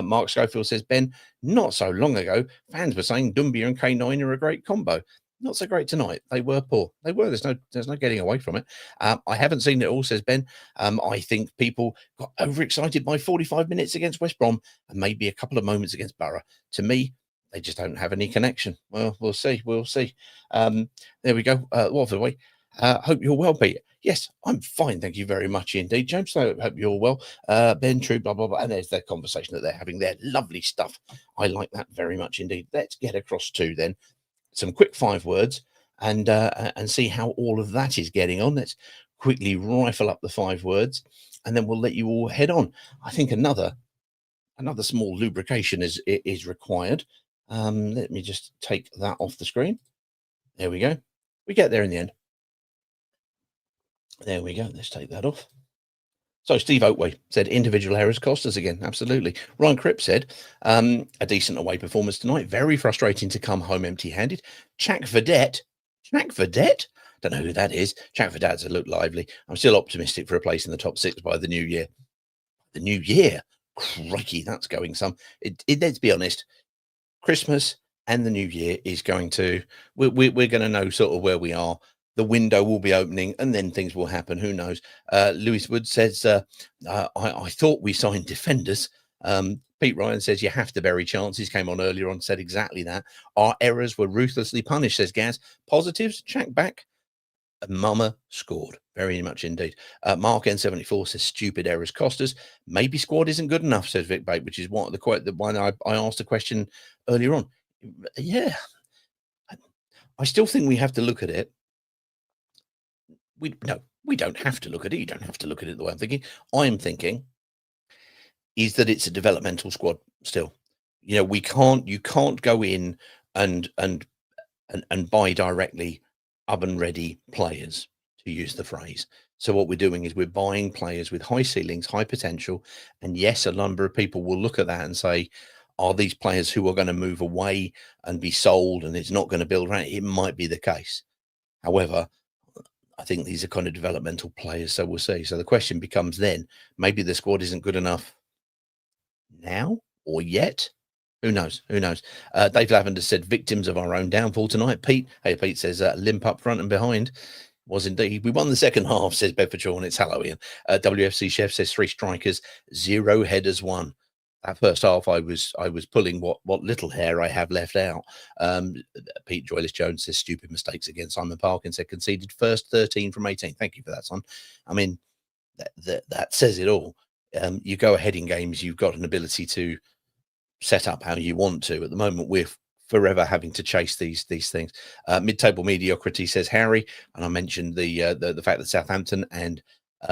Mark Schofield says, Ben, not so long ago, fans were saying Dnsye and K9 are a great combo. Not so great tonight. They were poor. They were. There's no getting away from it. I haven't seen it all, says Ben. I think people got overexcited by 45 minutes against West Brom and maybe a couple of moments against Borough. To me, they just don't have any connection. Well, we'll see. We'll see. There we go. What the way? Hope you're well, Pete. Yes, I'm fine. Thank you very much indeed, James. So hope you're well. Ben, True, blah, blah, blah. And there's their conversation that they're having there. Lovely stuff. I like that very much indeed. Let's get across to then some quick 5 words and see how all of that is getting on. Let's quickly rifle up the 5 words and then we'll let you all head on. I think another small lubrication is required. Let me just take that off the screen. There we go. We get there in the end. There we go. Let's take that off. So Steve Oatway said individual errors cost us again. Absolutely. Ryan Cripps said a decent away performance tonight. Very frustrating to come home empty-handed. Jack Vedette. Don't know who that is. Jack Vedette looked lively. I'm still optimistic for a place in the top 6 by the new year. The new year? Crikey, that's going some. Let's be honest. Christmas and the new year is going to... We're going to know sort of where we are. The window will be opening and then things will happen. Who knows? Lewis Wood says, I thought we signed defenders. Pete Ryan says, you have to bury chances. Came on earlier on, said exactly that. Our errors were ruthlessly punished, says Gaz. Positives, check back. Mama scored. Very much indeed. Mark N74 says, stupid errors cost us. Maybe squad isn't good enough, says Vic Bate, which is what the one I asked a question earlier on. Yeah. I still think we have to look at it. We don't have to look at it. You don't have to look at it the way I'm thinking. I'm thinking is that it's a developmental squad still. You know, you can't go in and buy directly oven ready players, to use the phrase. So what we're doing is we're buying players with high ceilings, high potential. And yes, a number of people will look at that and say, are these players who are going to move away and be sold and it's not going to build around? It might be the case. However, I think these are kind of developmental players, so we'll see. So the question becomes then, maybe the squad isn't good enough now or yet. Who knows? Who knows? Dave Lavender said, victims of our own downfall tonight. Pete says, limp up front and behind. Was indeed. We won the second half, says Bedfordshire, and it's Halloween. WFC Chef says 3 strikers, 0 headers won. That first half, I was pulling what little hair I have left out. Pete Joyless Jones says stupid mistakes again. Simon Parkin said conceded first 13 from 18. Thank you for that, son. I mean, that says it all. You go ahead in games, you've got an ability to set up how you want to. At the moment, we're forever having to chase these things. Mid-table mediocrity, says Harry, and I mentioned the fact that Southampton and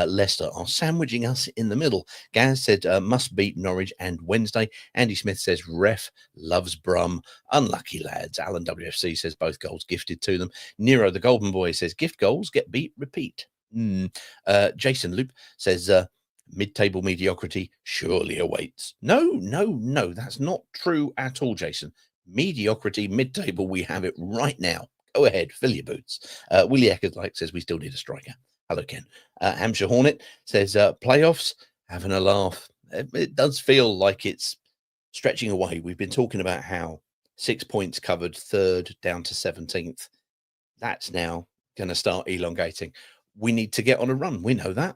Leicester are sandwiching us in the middle. Gaz said must beat Norwich and Wednesday. Andy Smith says ref loves Brum. Unlucky lads. Alan WFC says both goals gifted to them. Nero the Golden Boy says gift goals get beat, repeat. Jason Loop says mid-table mediocrity surely awaits. No, that's not true at all, Jason. Mediocrity, mid-table, we have it right now. Go ahead, fill your boots. Willie Eckerslike says we still need a striker. Hello, Ken. Hampshire Hornet says playoffs, having a laugh. It does feel like it's stretching away. We've been talking about how 6 points covered, 3rd down to 17th. That's now going to start elongating. We need to get on a run. We know that.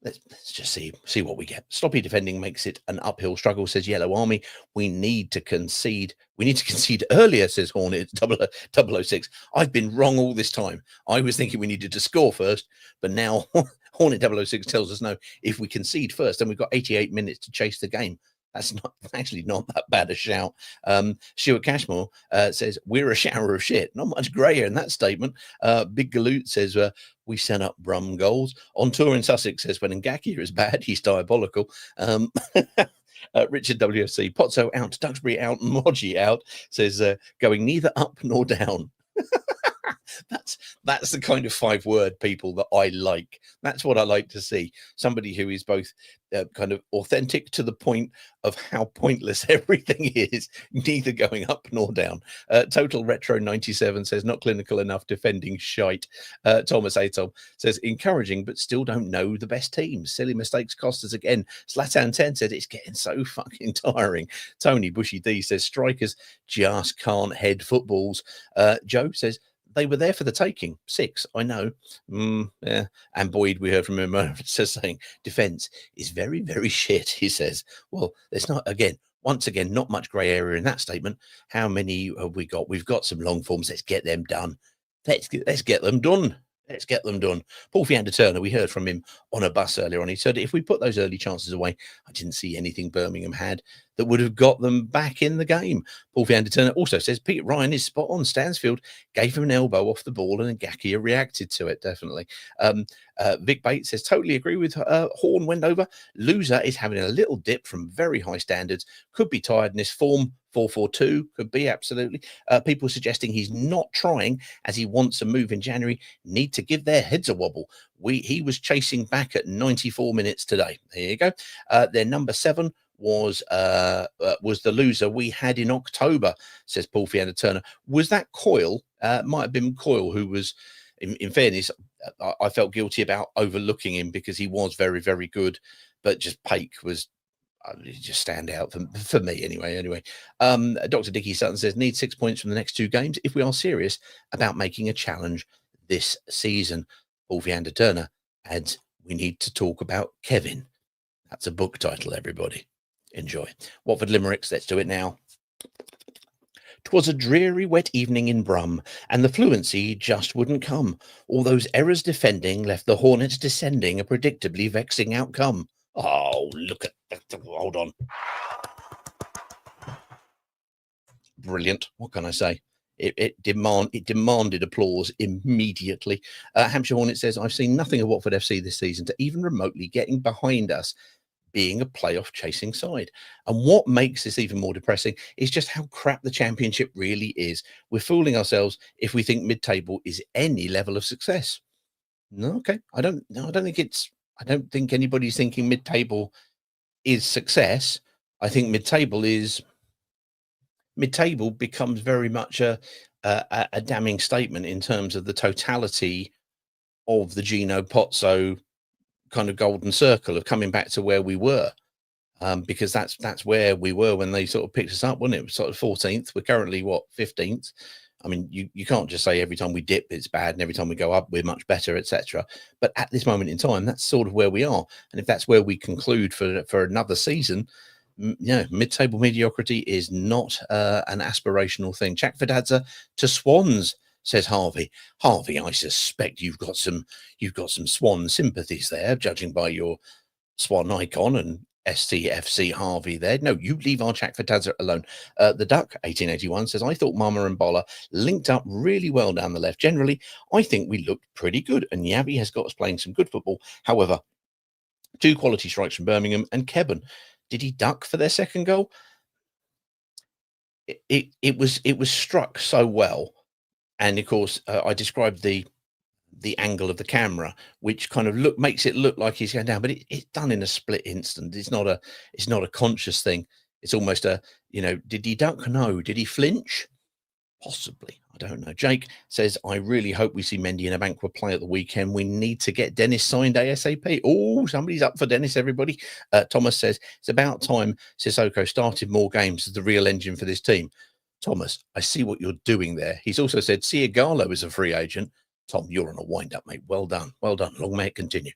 Let's just see what we get. Sloppy defending makes it an uphill struggle, says Yellow Army. We need to concede. We need to concede earlier, says Hornet 006. I've been wrong all this time. I was thinking we needed to score first, but now Hornet 006 tells us no. If we concede first, then we've got 88 minutes to chase the game. That's not actually not that bad a shout. Stuart Cashmore says, we're a shower of shit. Not much grey in that statement. Big Galoot says, we set up Brum goals. On tour in Sussex says, when Ngakia is bad, he's diabolical. Richard WFC, Pozzo out, Duxbury out, Moji out, says, going neither up nor down. That's the kind of 5-word people that I like. That's what I like to see. Somebody who is both kind of authentic to the point of how pointless everything is, neither going up nor down. Total Retro 97 says, not clinical enough, defending shite. Thomas Atom says, encouraging, but still don't know the best teams. Silly mistakes cost us again. Slatan 10 said, it's getting so fucking tiring. Tony Bushy D says, strikers just can't head footballs. Joe says, they were there for the taking. 6, I know. Yeah. And Boyd, we heard from him, says saying, defence is very, very shit, he says. Well, there's not, once again, not much grey area in that statement. How many have we got? We've got some long forms. Let's get them done. Let's get them done. Let's get them done. Paul Fiander Turner, we heard from him on a bus earlier on. He said if we put those early chances away, I didn't see anything Birmingham had that would have got them back in the game. Paul Fiander Turner also says Pete Ryan is spot on. Stansfield gave him an elbow off the ball and Ngakia reacted to it, definitely. Vic Bates says, totally agree with Horn Wendover. Loser is having a little dip from very high standards. Could be tiredness. Form 4-4-2 could be, absolutely. People suggesting he's not trying as he wants a move in January. Need to give their heads a wobble. He was chasing back at 94 minutes today. There you go. Their number 7 was the loser we had in October, says Paul Fiander Turner. Was that Coyle? Might have been Coyle who was, in fairness, I felt guilty about overlooking him because he was very, very good, but just Paik was just stand out for me anyway. Dr. Dickie Sutton says, need 6 points from the next 2 games if we are serious about making a challenge this season. Paul Fiander Turner adds, we need to talk about Kevin. That's a book title, everybody. Enjoy. Watford Limericks, let's do it now. 'Twas a dreary wet evening in Brum, and the fluency just wouldn't come. All those errors defending left the Hornets descending, a predictably vexing outcome. Oh, look at that. Hold on. Brilliant. What can I say? It demanded applause immediately. Hampshire Hornet says, I've seen nothing of Watford FC this season to even remotely getting behind us being a playoff chasing side. And what makes this even more depressing is just how crap the championship really is. We're fooling ourselves if we think mid-table is any level of success. No, okay. I don't think anybody's thinking mid-table is success. I think mid-table becomes very much a damning statement in terms of the totality of the Gino Pozzo kind of golden circle of coming back to where we were, because that's where we were when they sort of picked us up, wasn't it? It was sort of 14th. We're currently 15th. I mean, you can't just say every time we dip it's bad and every time we go up we're much better, etc. But at this moment in time, that's sort of where we are. And if that's where we conclude for another season, mid-table mediocrity is not an aspirational thing. Chakfadadza to Swans, says Harvey. Harvey, I suspect you've got some Swan sympathies there, judging by your Swan icon and STFC Harvey there. No, you leave our Chakfadadza alone. The Duck 1881 says, I thought Mama and Bola linked up really well down the left. Generally, I think we looked pretty good, and Yavi has got us playing some good football. However, 2 quality strikes from Birmingham and Kebben. Did he duck for their second goal? It was struck so well. And of course, I described the angle of the camera, which kind of makes it look like he's going down, but it's done in a split instant. It's not a conscious thing. It's almost did he duck? No. Did he flinch? Possibly. I don't know. Jake says, I really hope we see Mendy and Abankwah play at the weekend. We need to get Dennis signed ASAP. Oh, somebody's up for Dennis, everybody. Thomas says, it's about time Sissoko started more games as the real engine for this team. Thomas, I see what you're doing there. He's also said, Siagalo is a free agent. Tom, you're on a wind-up, mate. Well done. Well done. Long may it continue.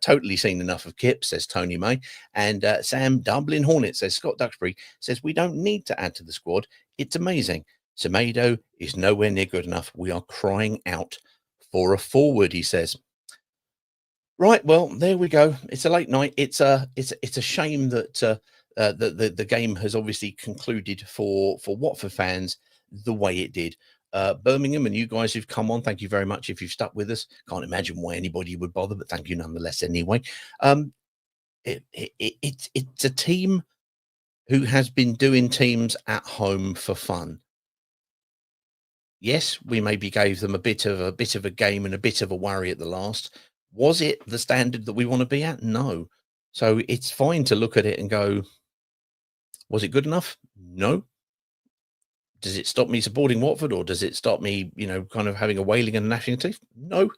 Totally seen enough of Kip, says Tony May. And Sam Dublin Hornet says, Scott Duxbury says, we don't need to add to the squad. It's amazing. Semedo is nowhere near good enough. We are crying out for a forward, he says. Right, well, there we go. It's a late night. It's a shame that the game has obviously concluded for Watford fans the way it did. Birmingham and you guys who've come on, thank you very much if you've stuck with us. Can't imagine why anybody would bother, but thank you nonetheless anyway. It's a team who has been doing teams at home for fun. Yes, we maybe gave them a bit of a game and a bit of a worry at the last. Was it the standard that we want to be at? No. So it's fine to look at it and go, was it good enough? No. Does it stop me supporting Watford, or does it stop me, kind of having a wailing and gnashing of teeth? No.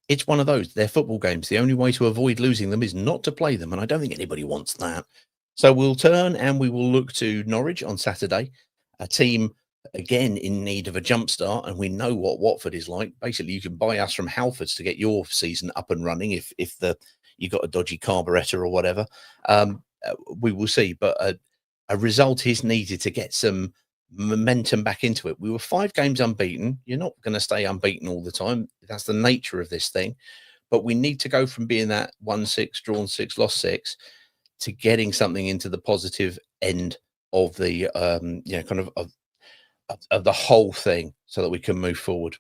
It's one of those. They're football games. The only way to avoid losing them is not to play them, and I don't think anybody wants that. So we'll turn and we will look to Norwich on Saturday, a team again in need of a jump start, and we know what Watford is like. Basically, you can buy us from Halfords to get your season up and running if you got a dodgy carburettor or whatever. We will see, but a result is needed to get some momentum back into it. We were 5 games unbeaten. You're not going to stay unbeaten all the time. That's the nature of this thing. But we need to go from being that 1-6, drawn 6, lost 6, to getting something into the positive end of the of the whole thing, so that we can move forward.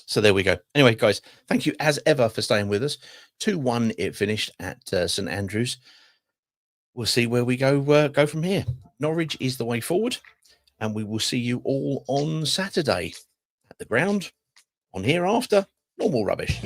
So there we go. Anyway, guys, thank you as ever for staying with us. 2-1 it finished at St Andrews. We'll see where we go from here. Norwich is the way forward, and we will see you all on Saturday at the ground on Hereafter. Normal rubbish,